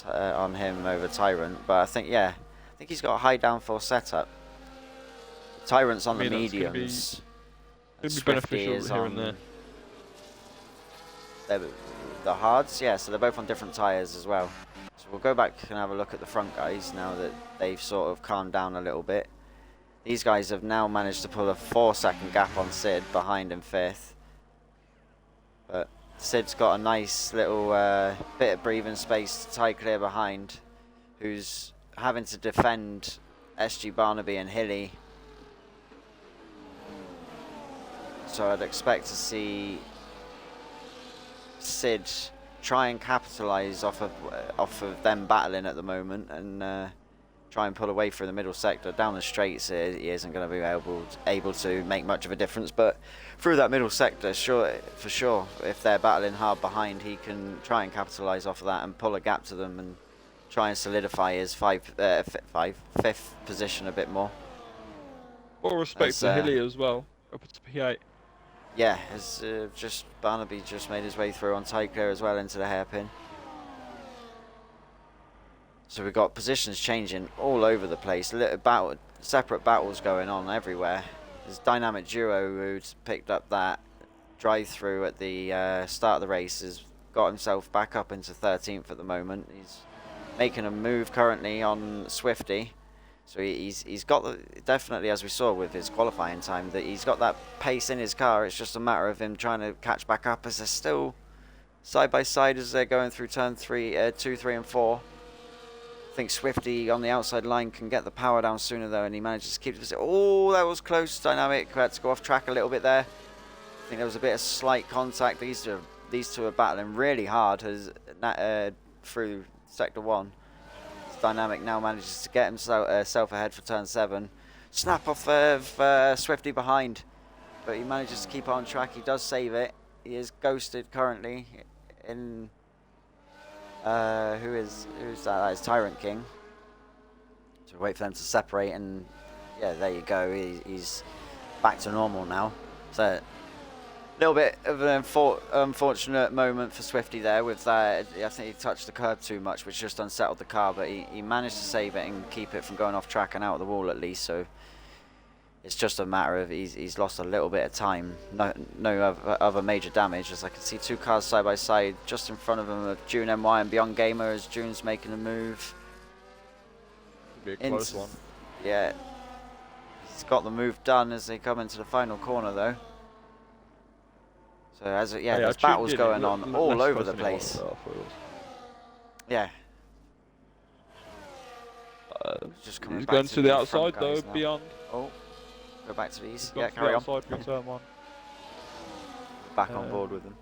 Speaker 1: on him over Tyrant. But I think, yeah, I think he's got a high downforce setup. Tyrant's on the mediums.
Speaker 2: Could be beneficial here and there.
Speaker 1: The hards, yeah, so they're both on different tyres as well. So we'll go back and have a look at the front guys now that they've sort of calmed down a little bit. These guys have now managed to pull a 4-second gap on Sid behind in 5th. But Sid's got a nice little bit of breathing space to tie clear behind, who's having to defend SG Barnaby and Hilly. So I'd expect to see Sid try and capitalise off of them battling at the moment and try and pull away through the middle sector. Down the straights, he isn't going to be able to make much of a difference, but through that middle sector, for sure, if they're battling hard behind, he can try and capitalise off of that and pull a gap to them and try and solidify his 5th position a bit more.
Speaker 2: More respect to Hilly as well, up to P8.
Speaker 1: Yeah, as Barnaby just made his way through on tight clear as well into the hairpin. So we've got positions changing all over the place. Separate battles going on everywhere. his dynamic duo who'd picked up that drive-through at the start of the race has got himself back up into 13th at the moment. He's making a move currently on Swifty. So he's got the, definitely, as we saw with his qualifying time, that he's got that pace in his car. It's just a matter of him trying to catch back up as they're still side by side as they're going through turn 2, 3 and 4. I think Swifty on the outside line can get the power down sooner though, and he manages to keep it. Oh, that was close. Dynamic had to go off track a little bit there. I think there was a bit of slight contact. These two are battling really hard through sector 1. Dynamic now manages to get himself ahead for turn 7. Snap off of Swifty behind, but he manages to keep on track. He does save it. He is ghosted currently in who's that? That is Tyrant King. So wait for them to separate, and yeah, there you go. He's back to normal now. So a little bit of an unfortunate moment for Swifty there with that. I think he touched the curb too much, which just unsettled the car, but he managed to save it and keep it from going off track and out of the wall at least. So it's just a matter of he's lost a little bit of time. No other major damage, as I can see 2 cars side by side just in front of him of June NY and Beyond Gamer as June's making a move.
Speaker 2: Could be a close one.
Speaker 1: Yeah, he's got the move done as they come into the final corner though. So there's battles going on all over the place. Yeah. Just coming
Speaker 2: he's
Speaker 1: back
Speaker 2: going to the outside though,
Speaker 1: now.
Speaker 2: Beyond.
Speaker 1: Oh, go back to these.
Speaker 2: Yeah, carry on. Outside from turn 1.
Speaker 1: Back on board with them.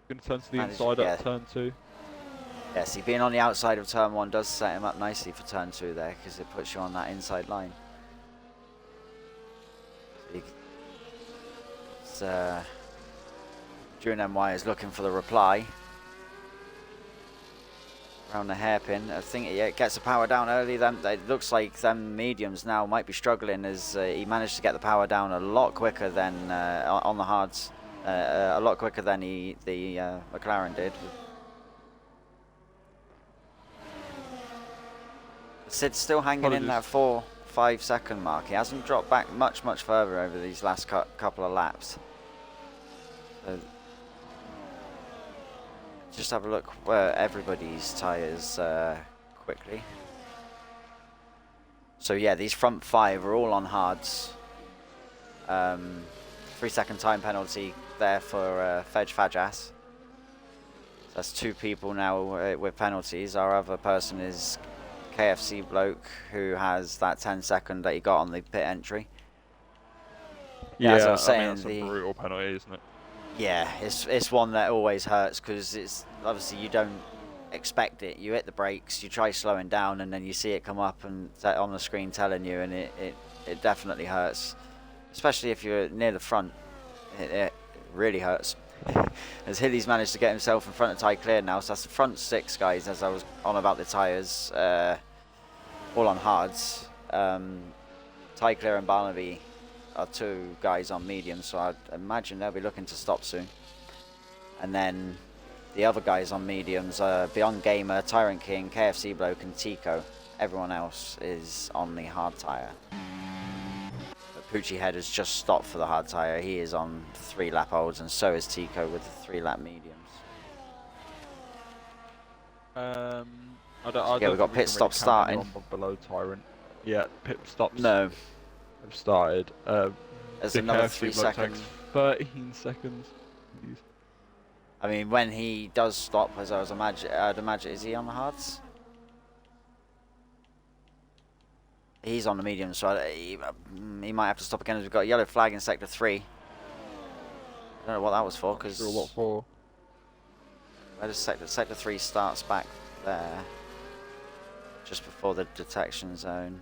Speaker 2: Going to turn to the inside at turn 2.
Speaker 1: Yeah, see, being on the outside of turn 1 does set him up nicely for turn 2 there, because it puts you on that inside line. So June NY is looking for the reply. Around the hairpin. I think it gets the power down early. It looks like them mediums now might be struggling as he managed to get the power down a lot quicker than on the hards. A lot quicker than the McLaren did. Sid's still hanging in that 4-5 second mark. He hasn't dropped back much further over these last couple of laps. So just have a look where everybody's tyres quickly. So yeah, these front 5 are all on hards. 3-second time penalty there for Fajas. So that's 2 people now with penalties. Our other person is KFC bloke who has that 10-second that he got on the pit entry.
Speaker 2: Yeah,
Speaker 1: as I was saying,
Speaker 2: I mean, that's a brutal penalty, isn't it?
Speaker 1: Yeah, it's one that always hurts because it's obviously you don't expect it. You hit the brakes, you try slowing down, and then you see it come up and on the screen telling you, and it definitely hurts, especially if you're near the front. It really hurts. As Hilly's managed to get himself in front of Ty Clear now, so that's the front 6 guys. As I was on about the tyres, all on hards. Ty Clear and Barnaby are 2 guys on medium, so I'd imagine they'll be looking to stop soon. And then the other guys on mediums are Beyond Gamer, Tyrant King, KFC Bloke and Tico. Everyone else is on the hard tyre. But Poochie Head has just stopped for the hard tyre. He is on 3-lap olds, and so is Tico with the 3-lap mediums. We've got pit stops starting.
Speaker 2: Below Tyrant. Yeah, pit stops.
Speaker 1: No.
Speaker 2: Have started.
Speaker 1: There's another 3 seconds.
Speaker 2: 13 seconds. Jeez.
Speaker 1: I mean, when he does stop, as I'd imagine, is he on the hards? He's on the medium, so he might have to stop again. As we've got a yellow flag in sector 3. I don't know what that was for, because
Speaker 2: what for?
Speaker 1: Where does sector 3 starts back there, just before the detection zone.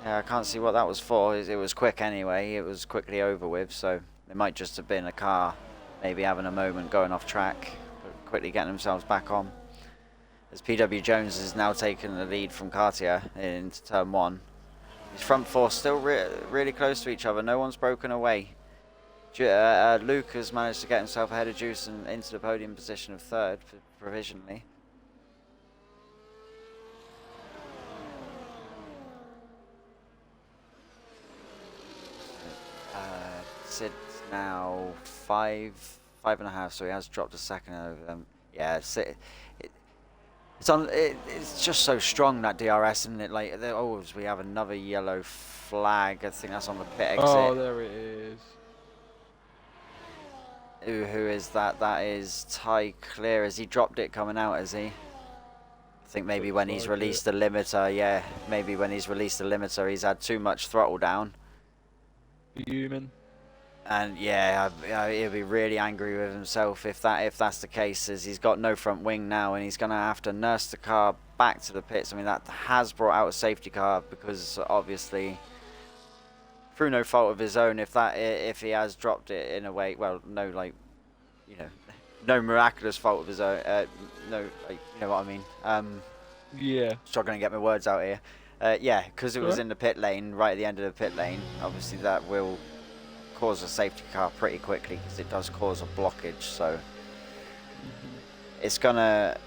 Speaker 1: Yeah, I can't see what that was for. It was quick anyway. It was quickly over with, so it might just have been a car maybe having a moment going off track, but quickly getting themselves back on. As PW Jones has now taken the lead from Cartier into turn 1. His front 4 still really close to each other. No one's broken away. Luke has managed to get himself ahead of Juice and into the podium position of 3rd provisionally. Sid's now 5.5, so he has dropped a second over them. Yeah, it's just so strong, that DRS, isn't it? Like, oh, we have another yellow flag. I think that's on the pit exit.
Speaker 2: Oh, there it is.
Speaker 1: Who is that? That is Ty Clear. Has he dropped it coming out, has he? I think maybe
Speaker 2: Looks
Speaker 1: when
Speaker 2: like
Speaker 1: he's
Speaker 2: it.
Speaker 1: released the limiter, yeah. Maybe when he's released the limiter, he's had too much throttle down.
Speaker 2: Human.
Speaker 1: And yeah, he'll be really angry with himself if that's the case, as he's got no front wing now, and he's going to have to nurse the car back to the pits. I mean, that has brought out a safety car, because obviously, through no fault of his own, if he has dropped it in a way, well, no, like, you know, no miraculous fault of his own, no, like, you know what I mean.
Speaker 2: Yeah.
Speaker 1: Struggling to get my words out here. Yeah, because it was in the pit lane, right at the end of the pit lane. Obviously, that will cause a safety car pretty quickly, because it does cause a blockage. So it's gonna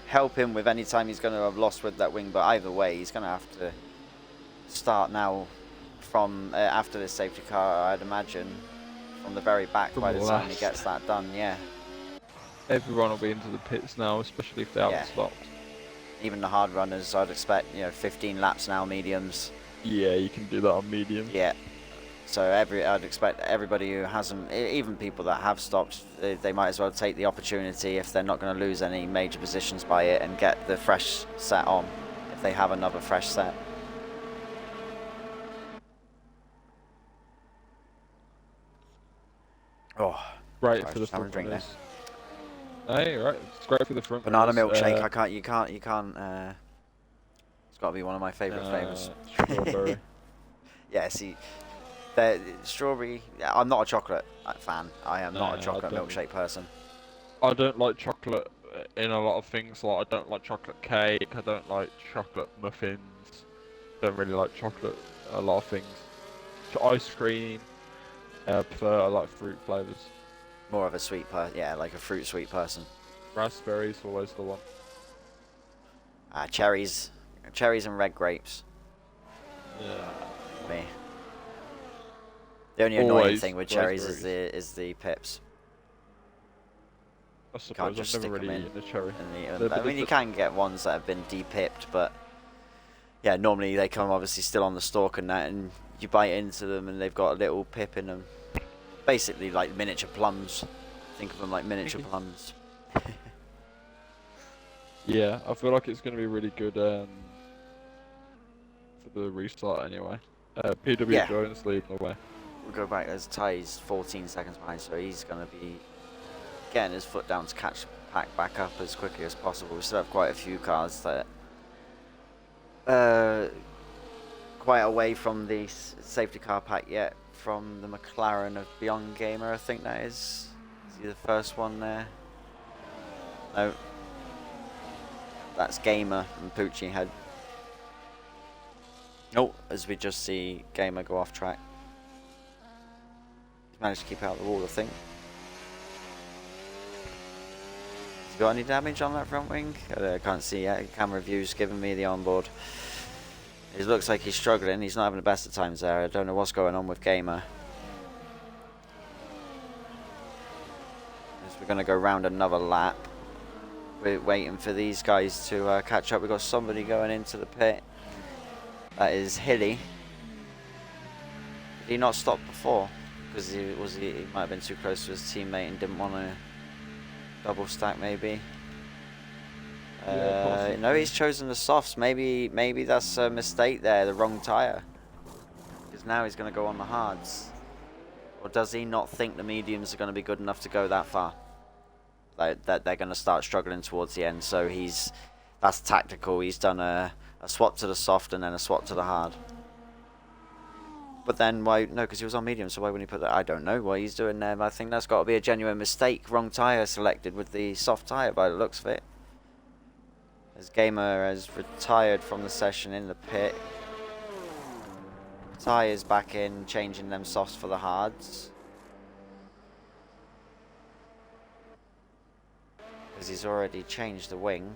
Speaker 1: help him with any time he's gonna have lost with that wing. But either way, he's gonna have to start now from after this safety car, I'd imagine, from the very back by the time he gets that done. Yeah.
Speaker 2: Everyone will be into the pits now, especially if they haven't stopped.
Speaker 1: Even the hard runners, I'd expect, 15 laps now, mediums.
Speaker 2: Yeah, you can do that on medium.
Speaker 1: Yeah. So I'd expect everybody who hasn't, even people that have stopped, they might as well take the opportunity, if they're not going to lose any major positions by it, and get the fresh set on, if they have another fresh set. Oh,
Speaker 2: Right for the front runners. Hey, right, it's great for the front
Speaker 1: banana
Speaker 2: runners.
Speaker 1: milkshake. You can't. It's got to be one of my favourite flavours.
Speaker 2: Strawberry.
Speaker 1: Yeah, see, strawberry. I'm not a chocolate fan. I am not a chocolate milkshake person.
Speaker 2: I don't like chocolate in a lot of things. Like, I don't like chocolate cake. I don't like chocolate muffins. Don't really like chocolate. A lot of things. Ice cream. I like fruit flavours.
Speaker 1: More of a sweet person. Yeah, like a fruit sweet person.
Speaker 2: Raspberries, always the one.
Speaker 1: Cherries and red grapes.
Speaker 2: Yeah.
Speaker 1: Me. The only annoying thing with cherries is the pips.
Speaker 2: I suppose I've never really eaten a cherry.
Speaker 1: I mean, you can get ones that have been de-pipped, but yeah, normally they come obviously still on the stalk and that, and you bite into them and they've got a little pip in them. Basically like miniature plums. Think of them like miniature plums.
Speaker 2: Yeah, I feel like it's going to be really good for the restart anyway. PW Jones leading the way.
Speaker 1: We'll go back as Ty's 14 seconds behind, so he's going to be getting his foot down to catch the pack back up as quickly as possible. We still have quite a few cars that quite away from the safety car pack yet, from the McLaren of Beyond Gamer, I think that is. Is he the first one there? No. That's Gamer and Poochie Head. Oh, as we just see Gamer go off track. He's managed to keep out of the wall, I think. Has he got any damage on that front wing? I can't see yet. Camera view's giving me the onboard. It looks like he's struggling. He's not having the best of times there. I don't know what's going on with Gamer. As we're going to go round another lap. We're waiting for these guys to catch up. We've got somebody going into the pit. That is Hilly. Did he not stop before? Because he might have been too close to his teammate and didn't want to double stack maybe. No, he's chosen the softs. Maybe that's a mistake there, the wrong tyre. Because now he's going to go on the hards. Or does he not think the mediums are going to be good enough to go that far? That they're going to start struggling towards the end. So that's tactical. He's done a swap to the soft and then a swap to the hard. But then why? No, because he was on medium. So why wouldn't he put that? I don't know what he's doing there. But I think that's got to be a genuine mistake. Wrong tyre selected with the soft tyre by the looks of it. As Gamer has retired from the session in the pit. Ty is back in, changing them softs for the hards. Because he's already changed the wing.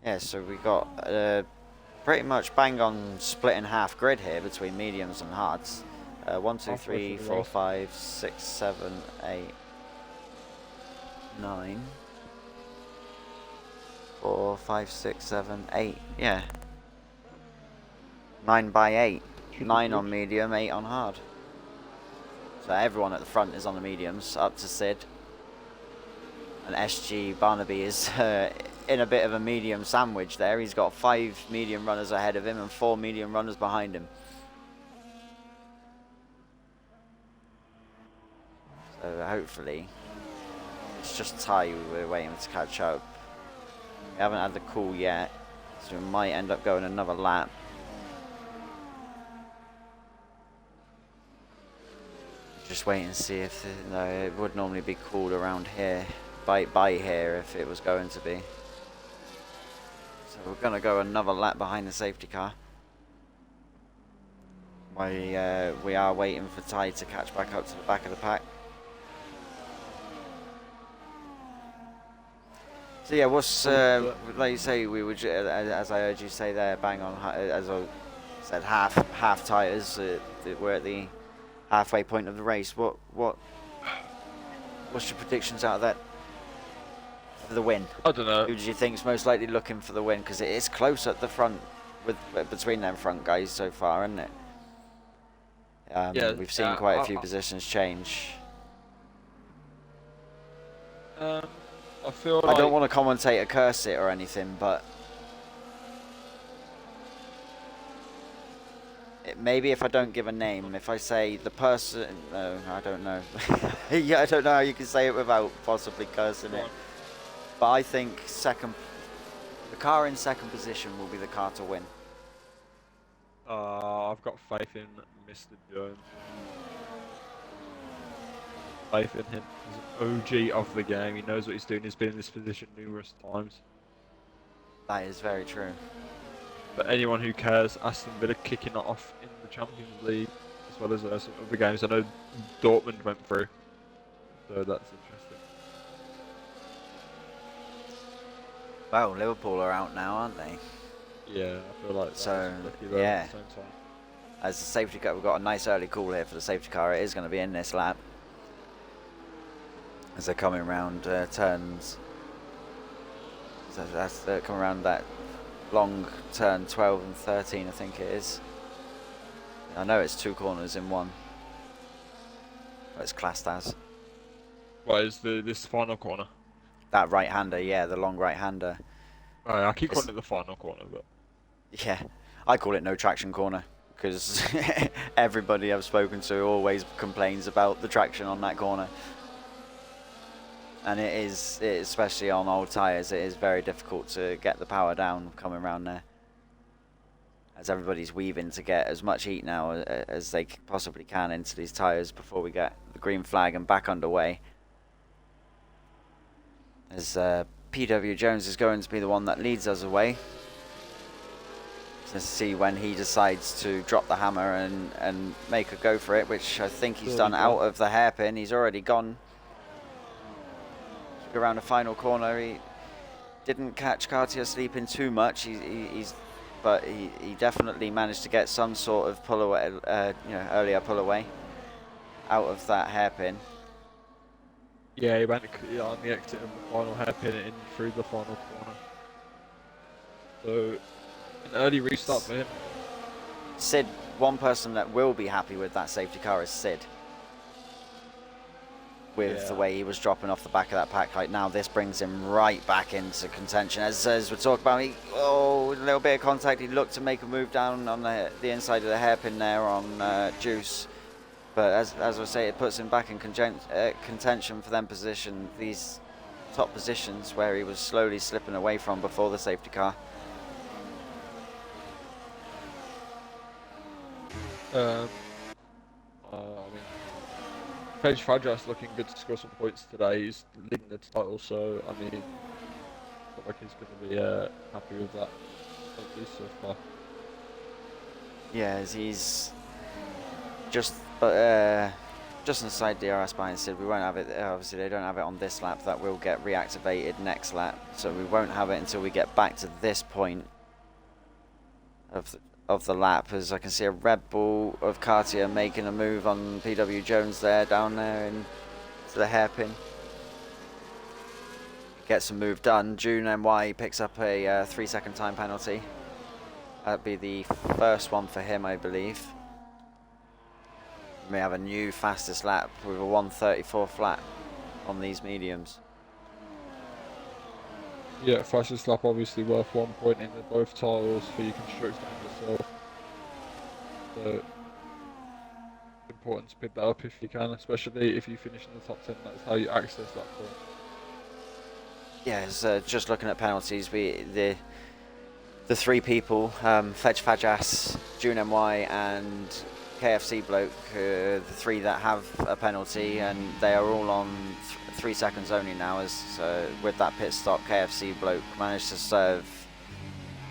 Speaker 1: Yeah, so we got pretty much bang on split in half grid here between mediums and hards. 1, 2,
Speaker 2: Halfway
Speaker 1: 3,
Speaker 2: through the
Speaker 1: 4,
Speaker 2: race.
Speaker 1: 5, 6, 7, 8, 9. 4, 5, 6, 7, 8. Yeah. 9 by 8.
Speaker 2: Should be
Speaker 1: 9
Speaker 2: good.
Speaker 1: on medium, 8 on hard. So everyone at the front is on the mediums, up to Sid. And SG Barnaby is in a bit of a medium sandwich there. He's got 5 medium runners ahead of him and 4 medium runners behind him. So hopefully, it's just Ty we're waiting to catch up. We haven't had the call yet, so we might end up going another lap. Just wait and see if no, it would normally be called around here, by here if it was going to be. So we're gonna go another lap behind the safety car. We are waiting for Ty to catch back up to the back of the pack. So yeah, what's like you say, we would, as I heard you say there, bang on, as I said, half tires. We're at the halfway point of the race. What's your predictions out of that for the win?
Speaker 2: I don't know.
Speaker 1: Who do you think's most likely looking for the win? Because it is close at the front with between them front guys so far, isn't it?
Speaker 2: Yeah,
Speaker 1: we've seen quite a few positions change.
Speaker 2: I feel like
Speaker 1: I don't want to commentate or curse it or anything, but maybe if I don't give a name, if I say the person, no, I don't know. Yeah, I don't know how you can say it without possibly cursing it. But I think the car in second position will be the car to win.
Speaker 2: I've got faith in Mr. Jones. Faith in him. He's an OG of the game. He knows what he's doing. He's been in this position numerous times.
Speaker 1: That is very true.
Speaker 2: But anyone who cares, Aston Villa kicking it off in the Champions League, as well as some other games. I know Dortmund went through, so that's interesting.
Speaker 1: Well, Liverpool are out now, aren't they?
Speaker 2: Yeah, I feel like that's
Speaker 1: So,
Speaker 2: lucky there
Speaker 1: yeah.
Speaker 2: at the same time.
Speaker 1: As the safety car, we've got a nice early call here for the safety car. It is going to be in this lap. As they're coming around turns. So that's coming around that long turn 12 and 13, I think it is. I know it's 2 corners in one. But it's classed as.
Speaker 2: What is this final corner?
Speaker 1: That right-hander, yeah, the long right-hander.
Speaker 2: I keep calling it the final corner, but
Speaker 1: Yeah, I call it no traction corner. Because everybody I've spoken to always complains about the traction on that corner. And it is, especially on old tyres, it is very difficult to get the power down coming around there. As everybody's weaving to get as much heat now as they possibly can into these tyres before we get the green flag and back underway. As PW Jones is going to be the one that leads us away. To see when he decides to drop the hammer and make a go for it, which I think he's done out of the hairpin. He's already gone. Around the final corner, he didn't catch Cartier sleeping too much. But he definitely managed to get some sort of pull away, earlier pull away out of that hairpin.
Speaker 2: yeah, he went on the exit of the final hairpin in through the final corner. So an early restart for him.
Speaker 1: Sid, one person that will be happy with that safety car is Sid. With the way he was dropping off the back of that pack height. Now this brings him right back into contention. As we talk about, a little bit of contact. He looked to make a move down on the inside of the hairpin there on Juice. But as I say, it puts him back in contention for them position. These top positions where he was slowly slipping away from before the safety car.
Speaker 2: I mean, Page Fadras looking good to score some points today. He's leading the title, so I mean, look like he's going to be happy with that, at least so far.
Speaker 1: Yeah, as he's just inside DRS behind Sid. We won't have it. Obviously, they don't have it on this lap. That will get reactivated next lap, so we won't have it until we get back to this point. of the lap, as I can see a Red Bull of Cartier making a move on PW Jones there, down there into the hairpin. Gets a move done. June NY picks up a 3-second time penalty. That'd be the first one for him, I believe. We may have a new fastest lap with a 1:34 flat on these mediums.
Speaker 2: Yeah, fastest lap obviously worth 1 point in both titles for your constructor and yourself. So it's important to pick that up if you can, especially if you finish in the top 10. That's how you access that point.
Speaker 1: Yeah, just looking at penalties, the three people, Fetch Fajas, June NY, and KFC Bloke, the three that have a penalty, and they are all on 3 seconds only now, as with that pit stop, KFC Bloke managed to serve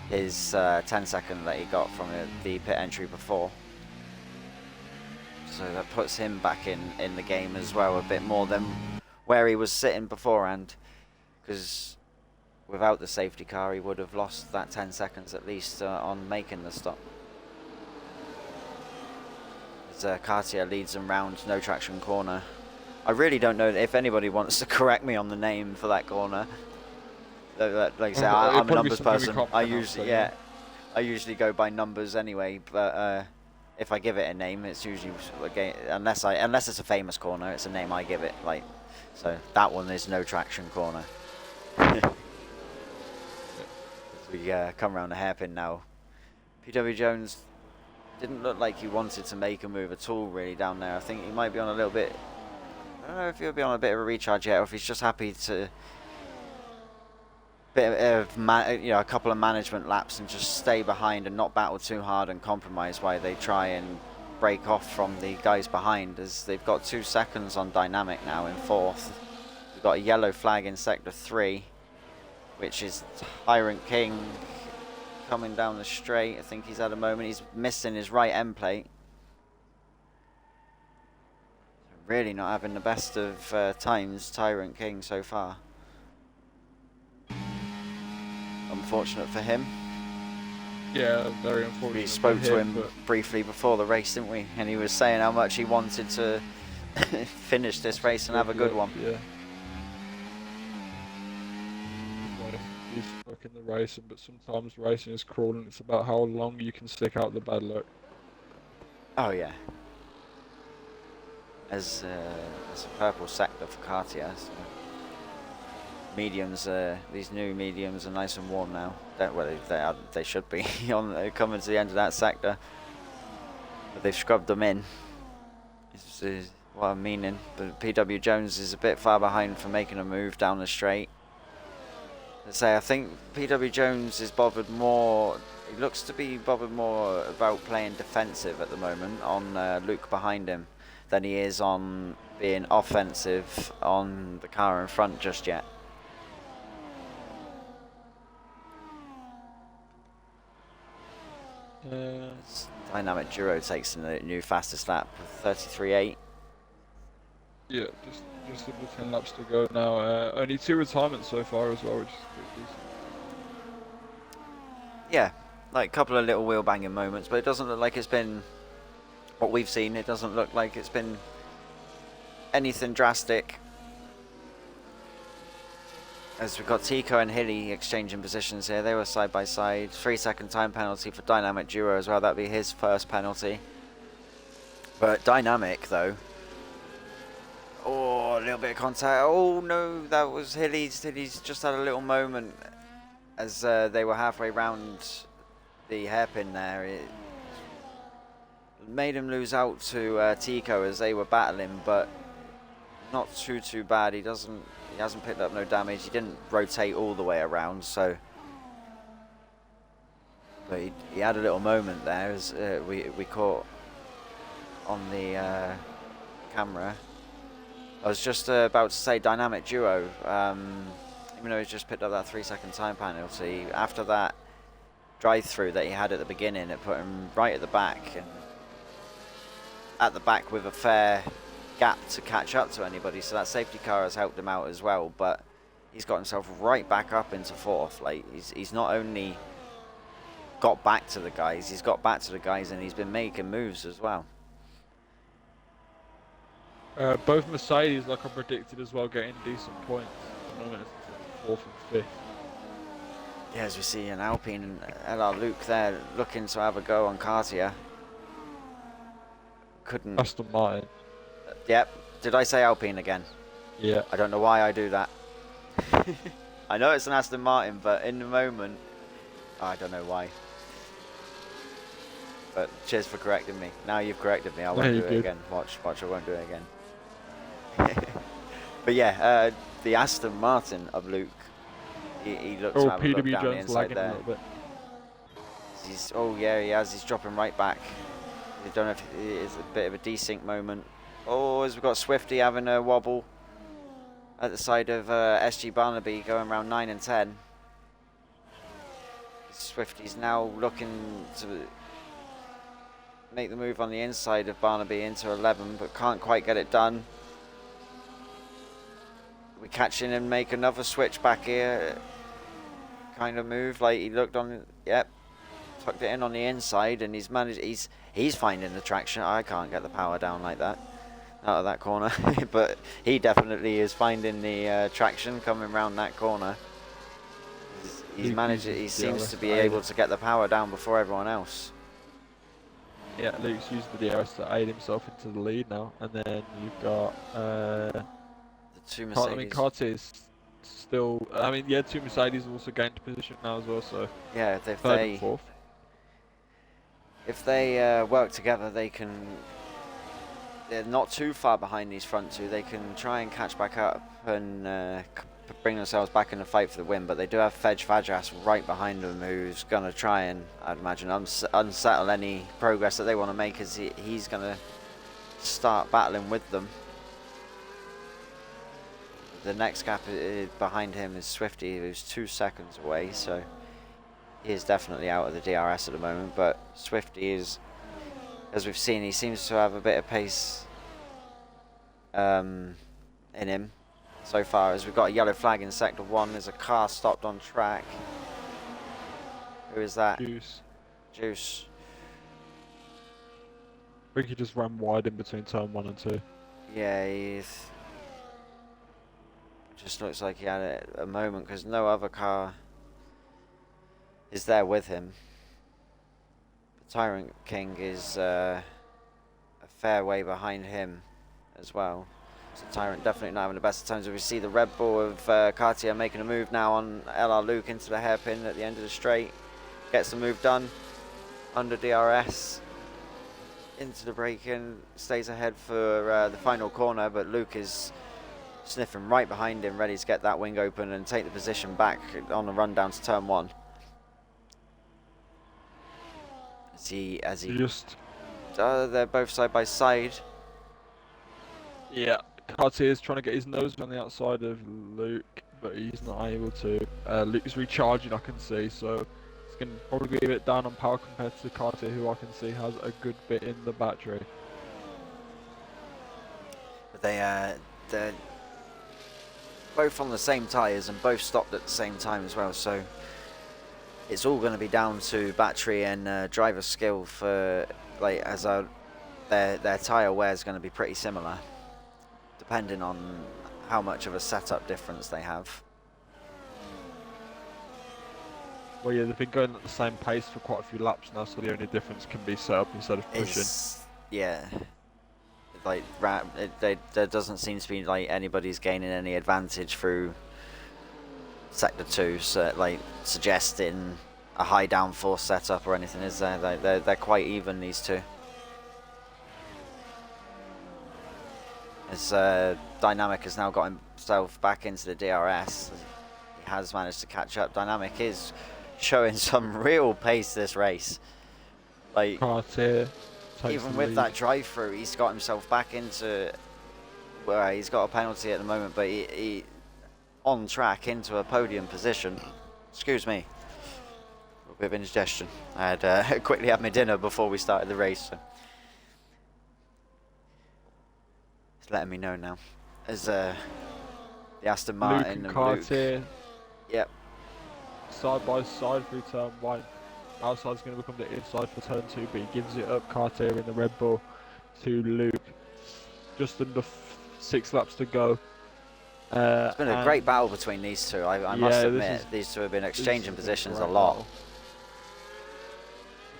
Speaker 1: his 10-second that he got from the pit entry before. So that puts him back in the game as well, a bit more than where he was sitting beforehand, because without the safety car he would have lost that 10 seconds at least on making the stop. As Cartier leads them round no traction corner. I really don't know if anybody wants to correct me on the name for that corner. Like I say, I'm a numbers person. I usually go by numbers anyway, but if I give it a name, it's usually unless it's a famous corner, it's a name I give it. Like, so that one is no traction corner. We come around the hairpin now. PW Jones didn't look like he wanted to make a move at all really down there. I think he might be on a little bit, I don't know if he'll be on a bit of a recharge yet, or if he's just happy to a couple of management laps and just stay behind and not battle too hard and compromise while they try and break off from the guys behind, as they've got 2 seconds on Dynamic now in 4th. We've got a yellow flag in sector 3, which is Tyrant King coming down the straight. I think he's had a moment. He's missing his right end plate. Really not having the best of times, Tyrant King, so far. Unfortunate for him.
Speaker 2: Yeah, very unfortunate.
Speaker 1: We spoke to him briefly before the race, didn't we? And he was saying how much he wanted to finish this race and have a good one.
Speaker 2: Yeah. He's stuck in the racing, but sometimes racing is cruel, and it's about how long you can stick out the bad luck.
Speaker 1: Oh yeah. As a purple sector for Cartier. So mediums, these new mediums are nice and warm now. They should be on coming to the end of that sector, but they've scrubbed them in. Is what I'm meaning. But PW Jones is a bit far behind for making a move down the straight. I think PW Jones is bothered more. He looks to be bothered more about playing defensive at the moment on Luke behind him than he is on being offensive on the car in front just yet. Dynamic Duro takes the new fastest lap with 33.8.
Speaker 2: Yeah, just under 10 laps to go now. Only 2 retirements so far as well, which is pretty decent.
Speaker 1: Yeah, like a couple of little wheel banging moments, but it doesn't look like it's been what we've seen. It doesn't look like it's been anything drastic. As we've got Tico and Hilly exchanging positions here, they were side by side. 3-second time penalty for Dynamic Duo as well. That'd be his first penalty. But Dynamic though. Oh, a little bit of contact. Oh no, that was Hilly's. Hilly's just had a little moment as they were halfway round the hairpin there. It made him lose out to Tico as they were battling, but not too bad. He hasn't picked up no damage. He didn't rotate all the way around, so. But he had a little moment there as we caught on the camera. I was just about to say Dynamic Duo, even though he's just picked up that 3-second time penalty, after that drive-through that he had at the beginning, it put him right at the back, and at the back with a fair gap to catch up to anybody, so that safety car has helped him out as well, but he's got himself right back up into 4th. Like, he's not only got back to the guys. He's got back to the guys, and he's been making moves as well.
Speaker 2: Both Mercedes, like I predicted as well, getting decent points. At the moment, it's 4th and 5th.
Speaker 1: Yeah, as we see an Alpine and LR Luke there looking to have a go on Cartier. Couldn't.
Speaker 2: Aston Martin.
Speaker 1: Yep. Did I say Alpine again?
Speaker 2: Yeah.
Speaker 1: I don't know why I do that. I know it's an Aston Martin, but in the moment, I don't know why. But cheers for correcting me. Now you've corrected me. I won't do it again. Watch, I won't do it again. But yeah, the Aston Martin of Luke, he looks to have a look
Speaker 2: PW
Speaker 1: down the
Speaker 2: Jones
Speaker 1: inside
Speaker 2: lagging
Speaker 1: there.
Speaker 2: a little bit.
Speaker 1: Oh yeah, he has. He's dropping right back. I don't know if it is a bit of a desync moment. Oh, as we've got Swifty having a wobble at the side of SG Barnaby going around 9 and 10. Swifty's now looking to make the move on the inside of Barnaby into 11, but can't quite get it done. We catch in and make another switch back here. Kind of move, like he looked on, yep, tucked it in on the inside, and he's managed, he's finding the traction. I can't get the power down like that out of that corner, but he definitely is finding the traction coming around that corner. He's managed it. He seems to be able to get the power down before everyone else.
Speaker 2: Yeah, Luke's used the DRS to aid himself into the lead now, and then you've got
Speaker 1: the two Mercedes.
Speaker 2: I mean, Cartier's still. I mean, yeah, two Mercedes have also gained position now as well. So
Speaker 1: yeah, if
Speaker 2: third and fourth.
Speaker 1: If they work together, they can. They're not too far behind these front two. They can try and catch back up and bring themselves back in the fight for the win. But they do have Fej Fadras right behind them, who's going to try and, I'd imagine, unsettle any progress that they want to make, as he's going to start battling with them. The next gap behind him is Swifty, who's 2 seconds away, so he is definitely out of the DRS at the moment. But Swifty is, as we've seen, he seems to have a bit of pace in him so far. As we've got a yellow flag in sector 1, there's a car stopped on track. Who is that? Juice.
Speaker 2: I think he just ran wide in between turn 1 and 2.
Speaker 1: Yeah, he's just looks like he had a moment, because no other car is there with him. The Tyrant King is a fair way behind him as well. So Tyrant definitely not having the best of times. We see the Red Bull of Cartier making a move now on LR Luke into the hairpin at the end of the straight. Gets the move done under DRS. Into the break-in, stays ahead for the final corner, but Luke is sniffing right behind him, ready to get that wing open and take the position back on the run down to turn 1. They're both side by side.
Speaker 2: Yeah, Cartier's trying to get his nose on the outside of Luke, but he's not able to. Luke's recharging, I can see, so it's going to probably be a bit down on power compared to Cartier, who I can see has a good bit in the battery.
Speaker 1: But they're both on the same tyres and both stopped at the same time as well, so it's all going to be down to battery and driver skill for, like, their tyre wear is going to be pretty similar, depending on how much of a setup difference they have.
Speaker 2: Well, yeah, they've been going at the same pace for quite a few laps now, so the only difference can be setup instead of pushing.
Speaker 1: Yeah. Like, there doesn't seem to be like anybody's gaining any advantage through sector 2, so like suggesting a high downforce setup or anything, is there? They're quite even, these two. As Dynamic has now got himself back into the DRS, he has managed to catch up. Dynamic is showing some real pace this race. Like,
Speaker 2: Cartier
Speaker 1: even with that drive through, he's got himself back into, well, he's got a penalty at the moment, but he on track into a podium position. Excuse me, a bit of indigestion. I had quickly had my dinner before we started the race, so it's letting me know now. As the Aston Martin
Speaker 2: Luke and Cartier,
Speaker 1: Luke, yep,
Speaker 2: side by side through turn 1. outside's going to become the inside for turn 2, but he gives it up. Cartier in the Red Bull to Luke. Just under 6 laps to go.
Speaker 1: It's been a great battle between these two. I must admit, these two have been exchanging positions a lot.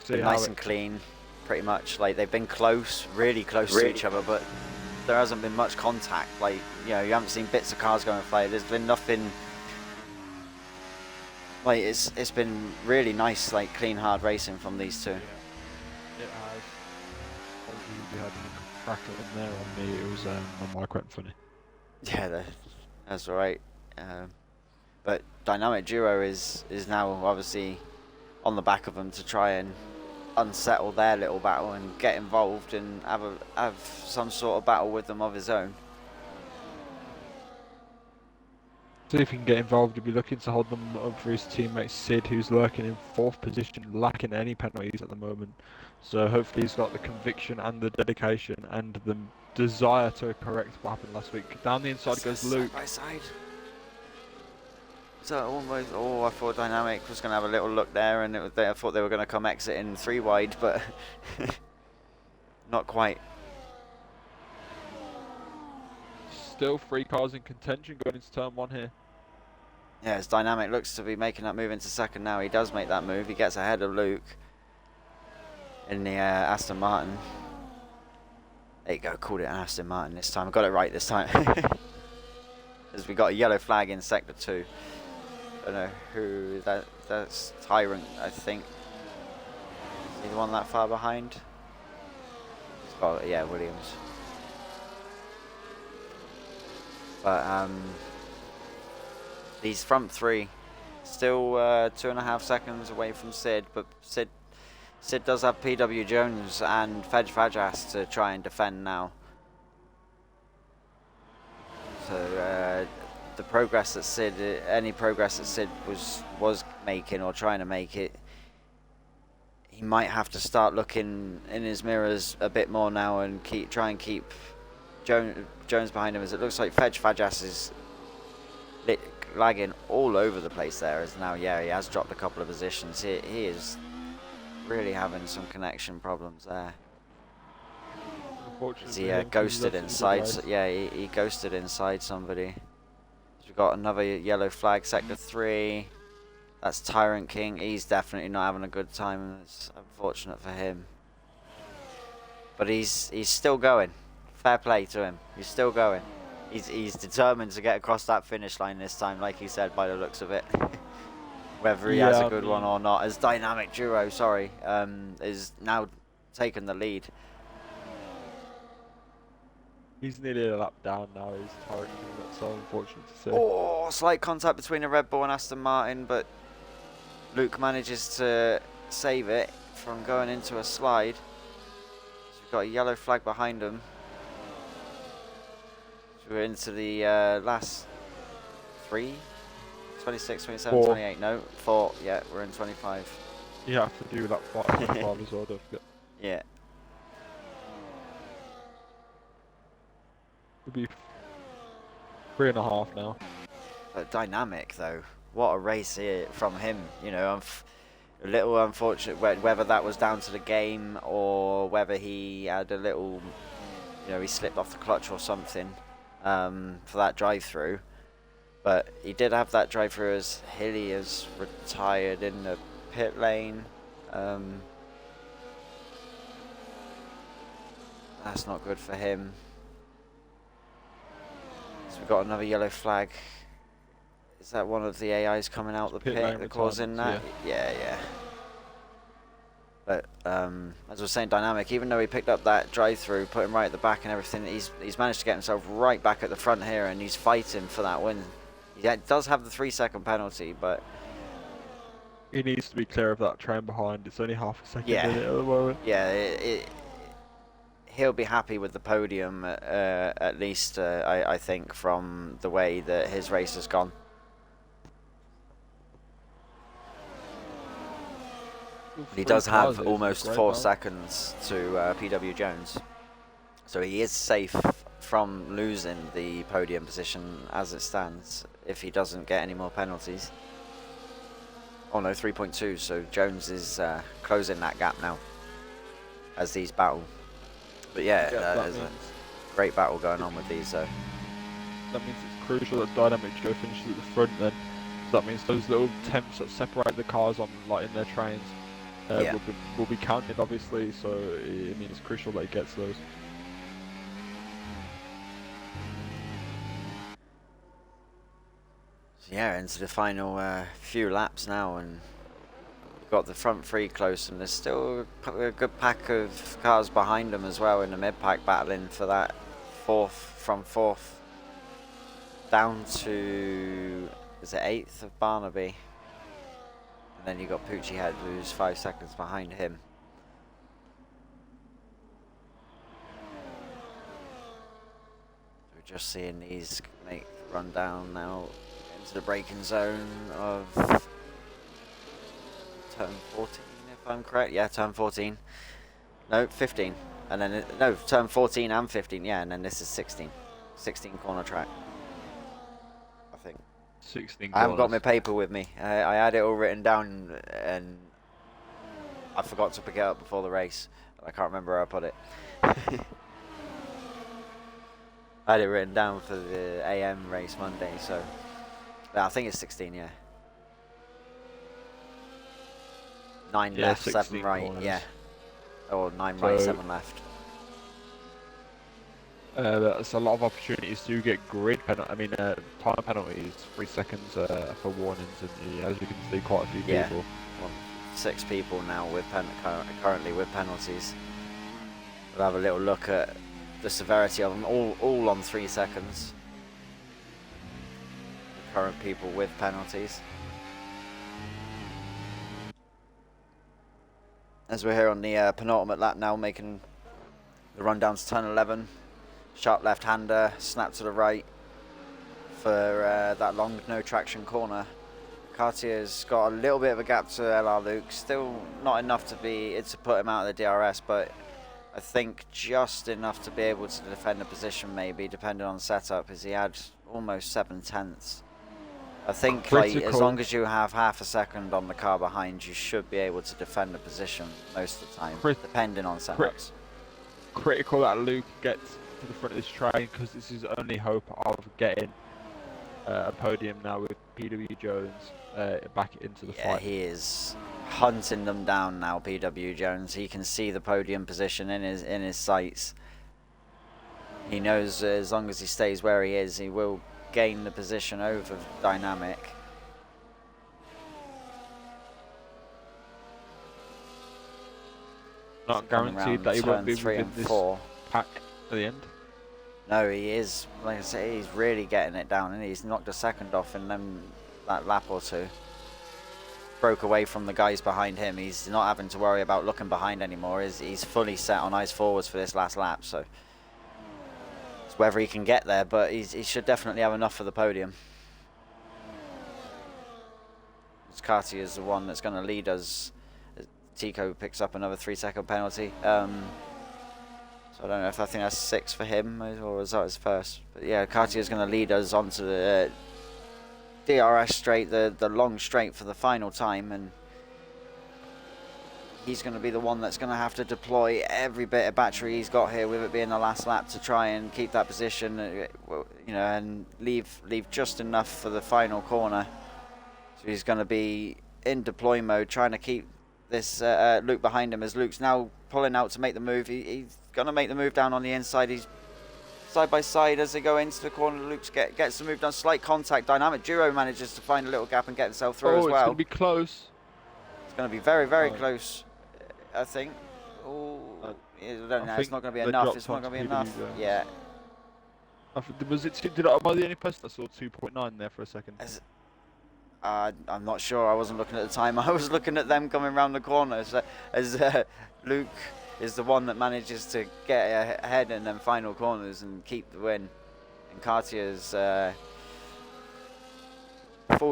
Speaker 1: Been nice and clean, pretty much. Like, they've been close, really close to each other, but there hasn't been much contact. Like, you know, you haven't seen bits of cars going fly. There's been nothing. Like, it's been really nice, like, clean, hard racing from these two.
Speaker 2: Yeah, it has. We had a cracker in there on me. It was my mic went funny.
Speaker 1: Yeah, that's all right. But Dynamic Duo is now obviously on the back of them to try and unsettle their little battle and get involved and have some sort of battle with them of his own.
Speaker 2: See if he can get involved. He'll be looking to hold them up for his teammate Sid, who's lurking in 4th position, lacking any penalties at the moment. So hopefully he's got the conviction and the dedication and the desire to correct what happened last week. Down the inside goes Luke.
Speaker 1: Side by side. So almost. Oh, I thought Dynamic was going to have a little look there, and I thought they were going to come exiting 3 wide, but not quite.
Speaker 2: Still 3 cars in contention going into turn 1 here.
Speaker 1: Yeah, as Dynamic looks to be making that move into second now. He does make that move. He gets ahead of Luke in the Aston Martin. There you go, called it an Aston Martin this time. I got it right this time. As we got a yellow flag in sector 2. I don't know who that's Tyrant, I think. Is he the one that far behind? Oh yeah, Williams. But these front 3 still 2.5 seconds away from Sid, but Sid does have PW Jones and Fedge Fajas to try and defend now. So the progress that Sid, any progress that Sid was making or trying to make it, he might have to start looking in his mirrors a bit more now and try and keep Jones behind him, as it looks like Fedge Fajas is lagging all over the place there. As now, yeah, he has dropped a couple of positions. He is really having some connection problems there. He ghosted inside. Yeah, he ghosted inside somebody. So we've got another yellow flag, sector 3. That's Tyrant King. He's definitely not having a good time. It's unfortunate for him. But he's still going. Fair play to him. He's still going. He's determined to get across that finish line this time, like he said, by the looks of it. Whether he has a good one or not. As Dynamic Duo, sorry, is now taking the lead.
Speaker 2: He's nearly a lap down now. He's Tyrant King. That's so unfortunate to see.
Speaker 1: Oh, slight contact between a Red Bull and Aston Martin, but Luke manages to save it from going into a slide. So we've got a yellow flag behind him. So we're into the last 3, 26, 27,
Speaker 2: 4.
Speaker 1: 28. No, 4. Yeah, we're in 25.
Speaker 2: You have to do that 5 as well, don't forget.
Speaker 1: Yeah.
Speaker 2: It'll be 3.5 now.
Speaker 1: But Dynamic, though, what a race here from him. You know, a little unfortunate whether that was down to the game or whether he had a little, you know, he slipped off the clutch or something for that drive-through. But he did have that drive-through as Hilly has retired in the pit lane. That's not good for him. So we've got another yellow flag. Is that one of the AIs coming out the pit that causing that? Yeah. But as I was saying, Dynamic, even though he picked up that drive-through, put him right at the back and everything, he's managed to get himself right back at the front here, and he's fighting for that win. He does have the 3-second penalty, but
Speaker 2: he needs to be clear of that train behind. It's only half a second in it at the moment.
Speaker 1: Yeah, he'll be happy with the podium, at least, I think, from the way that his race has gone. He does have almost 4 seconds to PW Jones. So he is safe from losing the podium position as it stands, if he doesn't get any more penalties. Oh no, 3.2. So Jones is closing that gap now as these battle. But yeah, there's a great battle going on with these. So
Speaker 2: that means it's crucial that Dynamic Joe finishes at the front then. So that means those little temps that separate the cars on, like in their trains, will be counted obviously. So I mean, it's crucial that he gets those.
Speaker 1: yeah, into the final few laps now, and we've got the front three close, and there's still a good pack of cars behind them as well in the mid-pack, battling for that from fourth down to, is it 8th of Barnaby, and then you got Poochie Head, who's 5 seconds behind him. We're just seeing these make the run down now into the braking zone of turn 14, if I'm correct. Yeah, turn 14. No, 15. And then, no, turn 14 and 15. Yeah, and then this is 16. 16 corner track, I think.
Speaker 2: 16
Speaker 1: I haven't got
Speaker 2: corners.
Speaker 1: my paper with me. I had it all written down, and I forgot to pick it up before the race. I can't remember where I put it. I had it written down for the AM race Monday, so I think it's 16, yeah. 9
Speaker 2: Yeah,
Speaker 1: left, 7
Speaker 2: 16
Speaker 1: right,
Speaker 2: corners.
Speaker 1: yeah. Or 9 right, 7 left.
Speaker 2: That's a lot of opportunities to get grid penalty. I mean, time penalties, 3 seconds for warnings, and as you can see, quite a few people.
Speaker 1: Well, 6 people now with currently with penalties. We'll have a little look at the severity of them, all on 3 seconds. The current people with penalties. As we're here on the penultimate lap now, making the run down to turn 11. Sharp left-hander, snap to the right for that long no traction corner. Cartier's got a little bit of a gap to LR Luke, still not enough to put him out of the DRS, but I think just enough to be able to defend the position, maybe, depending on setup, as he had almost 7 tenths. I think like, as long as you have half a second on the car behind, you should be able to defend the position most of the time, depending on setups.
Speaker 2: Critical that Luke gets to the front of this train, because this is only hope of getting a podium now with PW Jones back into the fight.
Speaker 1: Yeah, he is hunting them down now, PW Jones. He can see the podium position in his sights. He knows as long as he stays where he is, he will gain the position over Dynamic.
Speaker 2: Not guaranteed that he won't be within this pack at the end.
Speaker 1: No, he is. Like I say, he's really getting it down, and he's knocked a second off in that lap or two. Broke away from the guys behind him. He's not having to worry about looking behind anymore. He's fully set on eyes forwards for this last lap, so it's whether he can get there, but he should definitely have enough for the podium. Cartier is the one that's going to lead us. Tico picks up another 3-second penalty. So I don't know if I think that's 6 for him, or was that his first? But yeah, Cartier's going to lead us onto the DRS straight, the long straight for the final time, and he's going to be the one that's going to have to deploy every bit of battery he's got here, with it being the last lap, to try and keep that position, you know, and leave just enough for the final corner. So he's going to be in deploy mode, trying to keep this Luke behind him, as Luke's now pulling out to make the move. He's going to make the move down on the inside. He's side by side as they go into the corner. Luke's gets the move done. Slight contact. Dynamic Duo manages to find a little gap and get himself through as well.
Speaker 2: It's going to be close.
Speaker 1: It's going to be very, very close, I think. Oh, I don't know. It's not going to be enough. It's not going to be enough. Yeah.
Speaker 2: Was it? Am I the only person that saw 2.9 there for a second?
Speaker 1: I'm not sure. I wasn't looking at the time. I was looking at them coming around the corner. So, as Luke is the one that manages to get ahead in them final corners and keep the win. And Cartier's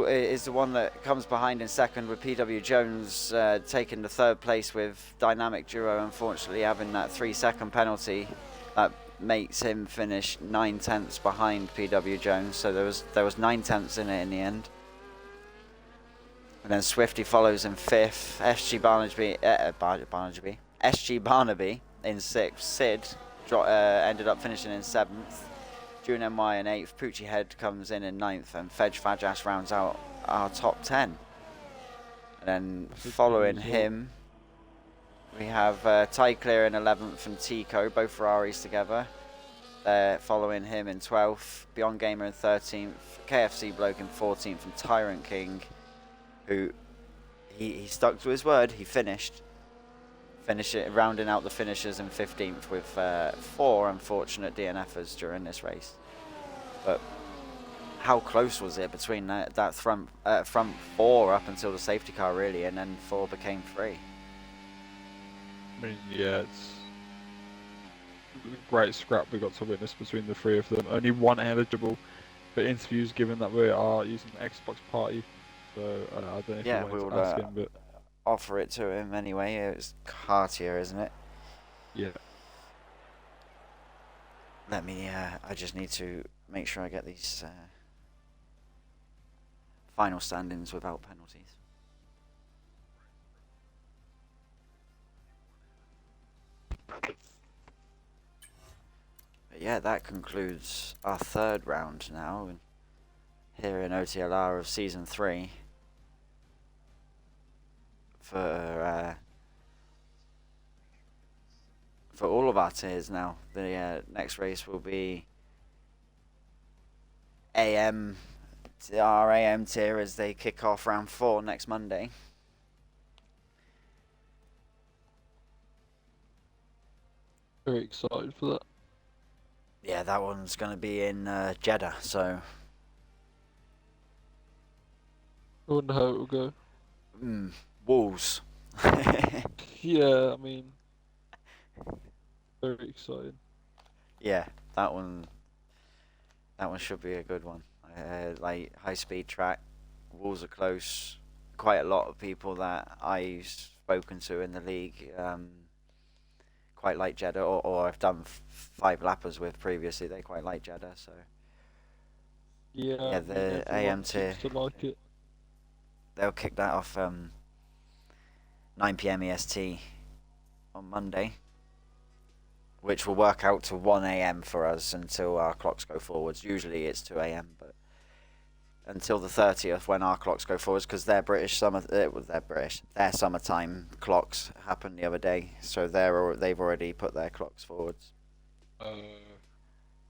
Speaker 1: is the one that comes behind in second, with PW Jones taking the 3rd place, with Dynamic Duo unfortunately having that 3-second penalty. That makes him finish 9 tenths behind PW Jones. So there was 9 tenths in it in the end. And then Swifty follows in 5th. SG Barnaby in 6th. Sid ended up finishing in 7th. June NY in 8th. Poochie Head comes in 9th. And Fedge Fajas rounds out our top 10. And then following him, we have Ty Clear in 11th and Tico, both Ferraris together. Following him in 12th, Beyond Gamer in 13th, KFC Bloke in 14th, and Tyrant King, who he stuck to his word. He finished it, rounding out the finishers in 15th with 4 unfortunate DNFers during this race. But how close was it between that front 4 up until the safety car, really, and then 4 became 3?
Speaker 2: I mean, yeah, it's a great scrap we got to witness between the 3 of them. Only one eligible for interviews, given that we are using the Xbox Party. So I don't know if you wanted to ask him, but
Speaker 1: offer it to him anyway. It's Cartier, isn't it?
Speaker 2: Yeah.
Speaker 1: Let me. I just need to make sure I get these final standings without penalties. But yeah, that concludes our 3rd round now here in OTLR of Season 3. For all of our tiers now. The next race will be our AM tier as they kick off round 4 next Monday.
Speaker 2: Very excited for that.
Speaker 1: Yeah, that one's going to be in Jeddah, so...
Speaker 2: I wonder how it will go.
Speaker 1: Wolves.
Speaker 2: Yeah, I mean... Very excited.
Speaker 1: Yeah, that one should be a good one. Like, high-speed track. Wolves are close. Quite a lot of people that I've spoken to in the league quite like Jeddah, or I've done 5 lappers with previously. They quite like Jeddah, so...
Speaker 2: Yeah,
Speaker 1: the AM tier.
Speaker 2: To like it.
Speaker 1: They'll kick that off 9 PM EST on Monday, which will work out to 1 AM for us until our clocks go forwards. Usually it's 2 AM, but until the 30th when our clocks go forwards, because their summertime clocks happened the other day, so they've already put their clocks forwards.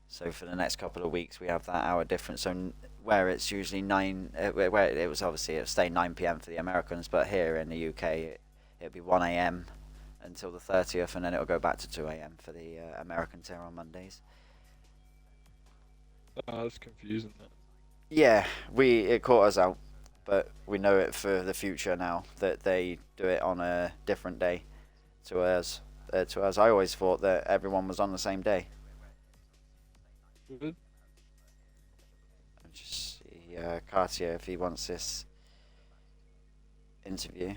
Speaker 1: So for the next couple of weeks we have that hour difference. So where it's usually 9, where it was obviously it'll stay 9 PM for the Americans, but here in the UK it'll be 1 AM until the 30th, and then it'll go back to 2 AM for the American tier on Mondays.
Speaker 2: That's confusing. That.
Speaker 1: Yeah, it caught us out, but we know it for the future now that they do it on a different day to us. I always thought that everyone was on the same day.
Speaker 2: Good.
Speaker 1: Just see Cartier if he wants this interview.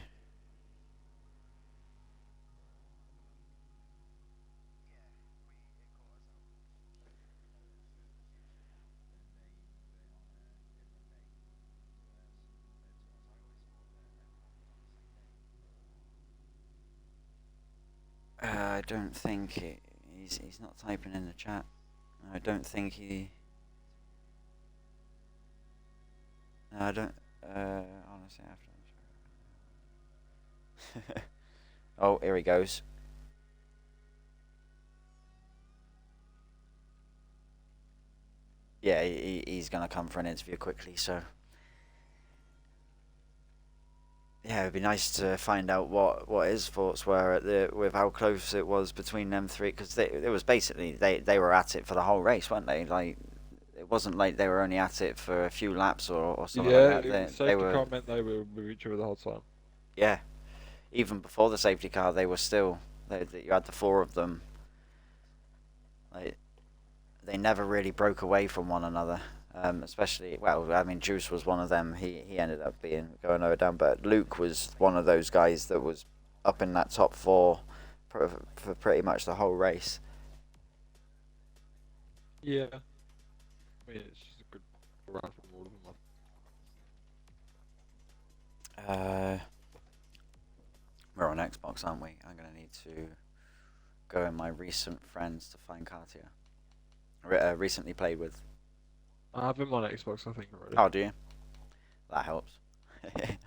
Speaker 1: I don't think he's not typing in the chat. I don't think he... No, I don't... honestly, after... Oh, here he goes. Yeah, he's going to come for an interview quickly, so... Yeah, it'd be nice to find out what his thoughts were with how close it was between them 3, because it was basically they were at it for the whole race, weren't they? Like, it wasn't like they were only at it for a few laps or something like that.
Speaker 2: Safety car meant they were with each other the whole time.
Speaker 1: Yeah, even before the safety car, they were still. You had the 4 of them. Like, they never really broke away from one another. Especially, well, I mean, Juice was one of them. He ended up going over down, but Luke was one of those guys that was up in that top 4 for pretty much the whole race.
Speaker 2: Yeah, I mean, it's just a good run from all of them.
Speaker 1: Uh, we're on Xbox, aren't we? I'm gonna need to go in my recent friends to find Katia. Recently played with.
Speaker 2: I have him on Xbox, I think already.
Speaker 1: Oh, do you? That helps.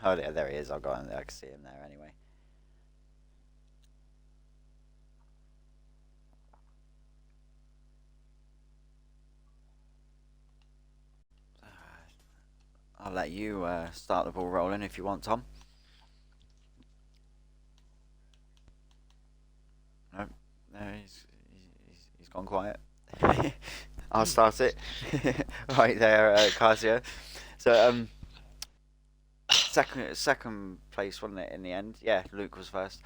Speaker 1: Oh, yeah, there he is. I'll go on there. I can see him there anyway. I'll let you start the ball rolling if you want, Tom. No, no, he's gone quiet. I'll start it. Right there, Katia. So, second place, wasn't it, in the end? Yeah, Luke was first.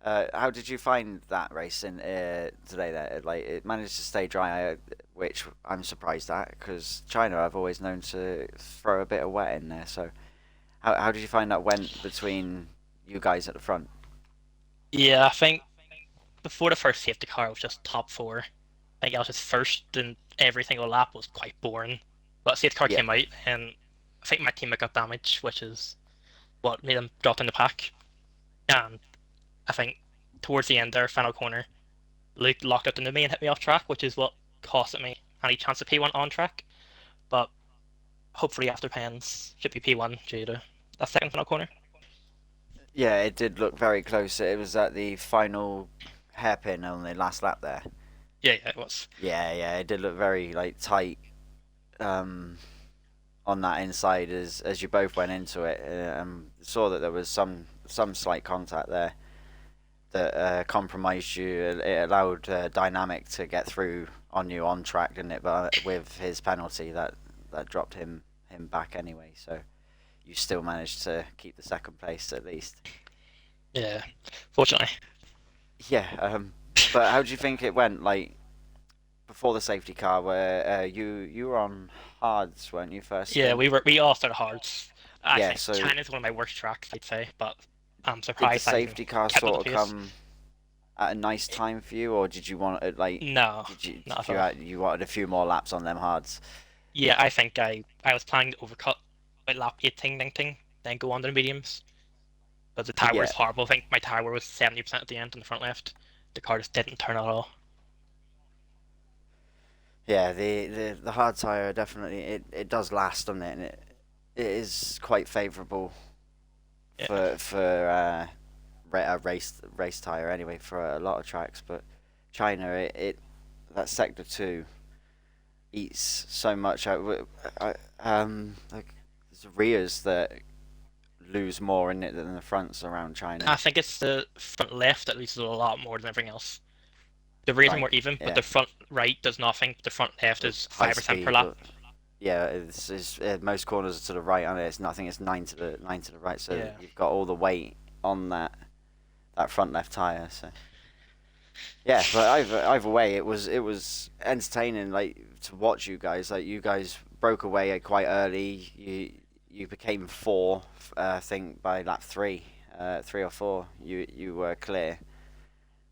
Speaker 1: How did you find that race in today? There, like it managed to stay dry, which I'm surprised at because China I've always known to throw a bit of wet in there. So, how did you find that went between you guys at the front?
Speaker 3: Yeah, I think before the first safety car, it was just top four. I think I was just first, and every single lap was quite boring. But safety car
Speaker 1: Yeah,
Speaker 3: came out, and I think my teammate got damaged, which is what made him drop in the pack. And I think towards the end there, final corner, Luke locked up into me and hit me off track, which is what costed me any chance of P1 on track. But hopefully after pens, should be P1 due to that second final corner.
Speaker 1: yeah, it did look very close. It was at the final hairpin on the last lap there.
Speaker 3: Yeah, it was.
Speaker 1: Yeah, it did look very like tight. Um, on that inside as you both went into it, saw that there was some slight contact there that compromised you. It allowed Dynamic to get through on you on track, didn't it? But with his penalty, that dropped him back anyway. So you still managed to keep the second place at least.
Speaker 3: Yeah, fortunately.
Speaker 1: Yeah. But how do you think it went? Like before the safety car, where you were on hards, weren't you, first
Speaker 3: Yeah,
Speaker 1: stint?
Speaker 3: we all started hards. I
Speaker 1: Yeah.
Speaker 3: think
Speaker 1: So
Speaker 3: China's one of my worst tracks, I'd say, but I'm
Speaker 1: did the
Speaker 3: surprised I even
Speaker 1: safety car
Speaker 3: kept up the
Speaker 1: sort of
Speaker 3: pace.
Speaker 1: come at a nice time for you, or did you want it like
Speaker 3: No, not
Speaker 1: did
Speaker 3: at
Speaker 1: you
Speaker 3: all.
Speaker 1: you wanted a few more laps on them hards?
Speaker 3: Yeah, I think I was planning to overcut by lap 18, 19, then go on to the mediums. But the tire
Speaker 1: Yeah,
Speaker 3: was horrible. I think my tire was 70% at the end in the front left. The car just didn't turn at all.
Speaker 1: yeah. The hard tire definitely it does last, doesn't it? And it is quite favourable
Speaker 3: Yeah.
Speaker 1: for a race tire anyway for a lot of tracks. But China, it that sector two eats so much out. Like there's rears that lose more in it than the fronts around
Speaker 3: I
Speaker 1: China.
Speaker 3: think it's the front left that loses a lot more than everything else. The rears are
Speaker 1: Right.
Speaker 3: more even, but
Speaker 1: Yeah.
Speaker 3: the front right does nothing. The front left is
Speaker 1: High
Speaker 3: 5% per
Speaker 1: speed.
Speaker 3: lap.
Speaker 1: Yeah, it's most corners are to the right, and it's nothing. It's nine to the right. So
Speaker 3: Yeah.
Speaker 1: you've got all the weight on that front left tire. So yeah, but either way, it was entertaining. Like to watch you guys. Like you guys broke away quite early. You became four. I think by lap three, 3 or 4, you were clear,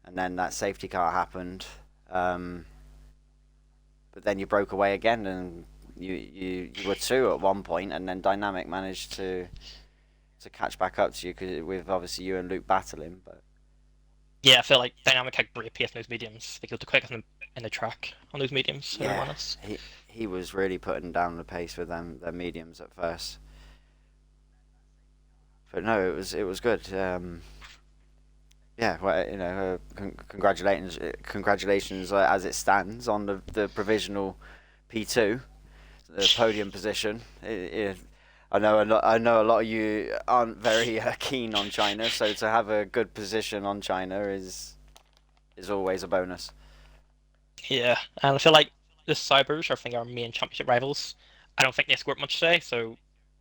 Speaker 1: and then that safety car happened. Um, but then you broke away again, and you were two at one point, and then Dynamic managed to catch back up to you cause with obviously you and Luke battling. But
Speaker 3: Yeah, I feel like Dynamic had great pace in those mediums. They go the quickest in the track on those mediums, if I'm
Speaker 1: yeah,
Speaker 3: honest.
Speaker 1: he was really putting down the pace with them their mediums at first. But no, it was good. Yeah, well, congratulations as it stands on the provisional P2, the podium position. I know a lot of you aren't very keen on China, so to have a good position on China is always a bonus.
Speaker 3: Yeah, and I feel like the Cybers, I think, are our main championship rivals. I don't think they scored much today, so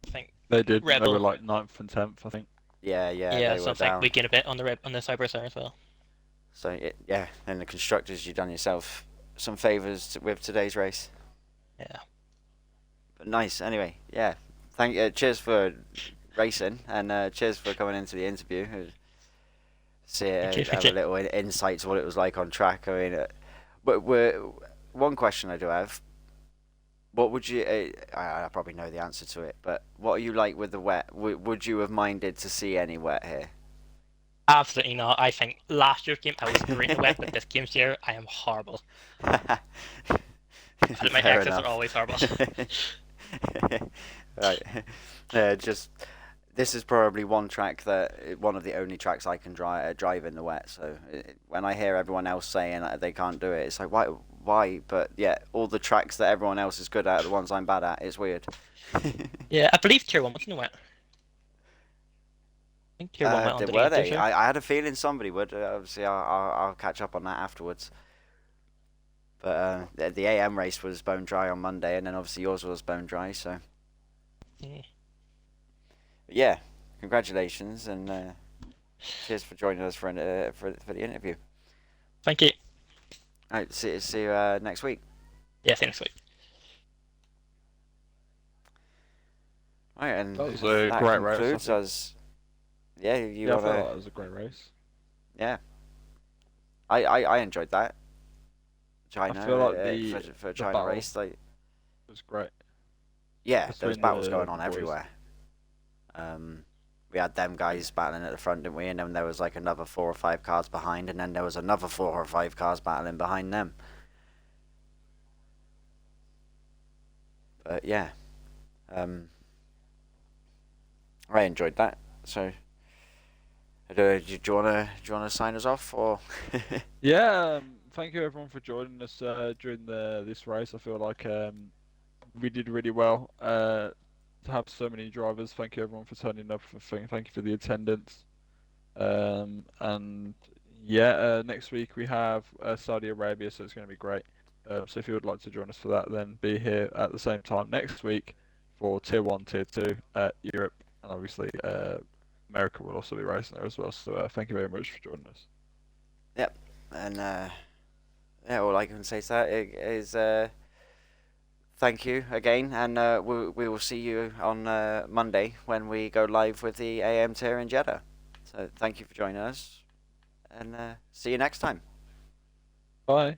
Speaker 3: I think
Speaker 2: They did.
Speaker 3: Red
Speaker 2: They were
Speaker 3: Bull.
Speaker 2: like ninth and 10th, I think.
Speaker 1: Yeah,
Speaker 3: Yeah,
Speaker 1: they
Speaker 3: so
Speaker 1: were
Speaker 3: I think we
Speaker 1: down.
Speaker 3: gain a bit on the Cybers there as well.
Speaker 1: So yeah, and the constructors, you done yourself some favors with today's race.
Speaker 3: Yeah.
Speaker 1: But nice. Anyway, yeah. Cheers for racing, and cheers for coming into the interview. See,
Speaker 3: Thank you. Thank
Speaker 1: have a
Speaker 3: you.
Speaker 1: little insight to what it was like on track. I mean, but one question I do have: What would you? I probably know the answer to it, but what are you like with the wet? Would you have minded to see any wet here?
Speaker 3: Absolutely not. I think last year's game I was great in the wet, but this game's year I am horrible. I think my
Speaker 1: Fair
Speaker 3: exits are
Speaker 1: enough.
Speaker 3: always horrible.
Speaker 1: Right. Just this is probably one of the only tracks I can drive in the wet. So when I hear everyone else saying that they can't do it, it's like why? But yeah, all the tracks that everyone else is good at are the ones I'm bad at. It's weird.
Speaker 3: Yeah, I believe Tier 1 was in the wet. I think Tier 1 went
Speaker 1: Were
Speaker 3: underneath there
Speaker 1: they?
Speaker 3: too.
Speaker 1: I had a feeling somebody would. Obviously, I'll catch up on that afterwards. But the AM race was bone dry on Monday, and then obviously yours was bone dry. So
Speaker 3: Yeah.
Speaker 1: yeah, congratulations and cheers for joining us for the interview.
Speaker 3: Thank you.
Speaker 1: All right, see you next week.
Speaker 3: Yeah, see you next week.
Speaker 1: All right, and
Speaker 2: That was a
Speaker 1: that
Speaker 2: great race, I
Speaker 1: concludes
Speaker 2: think.
Speaker 1: us. Yeah, you
Speaker 2: Yeah, I
Speaker 1: wanna?
Speaker 2: felt like that was a great race.
Speaker 1: Yeah, I enjoyed that China
Speaker 2: I feel like
Speaker 1: for
Speaker 2: the
Speaker 1: China
Speaker 2: battle
Speaker 1: race. Like,
Speaker 2: was great
Speaker 1: yeah, there was
Speaker 2: between
Speaker 1: battles
Speaker 2: the
Speaker 1: going on
Speaker 2: boys.
Speaker 1: everywhere. We had them guys battling at the front, didn't we? And then there was like another 4 or 5 cars behind, and then there was another 4 or 5 cars battling behind them. But yeah, I enjoyed that. So, do you wanna sign us off or?
Speaker 2: Yeah, thank you everyone for joining us during this race. I feel like we did really well. To have so many drivers, thank you everyone for turning up. Thank you for the attendance. And yeah, next week we have Saudi Arabia, so it's going to be great. So if you would like to join us for that, then be here at the same time next week for Tier 1, Tier 2, Europe, and obviously America will also be racing there as well. So thank you very much for joining us.
Speaker 1: Yep, and yeah, all I can say to that is thank you again, and we will see you on Monday when we go live with the AM tier in Jeddah. So thank you for joining us, and see you next time.
Speaker 2: Bye.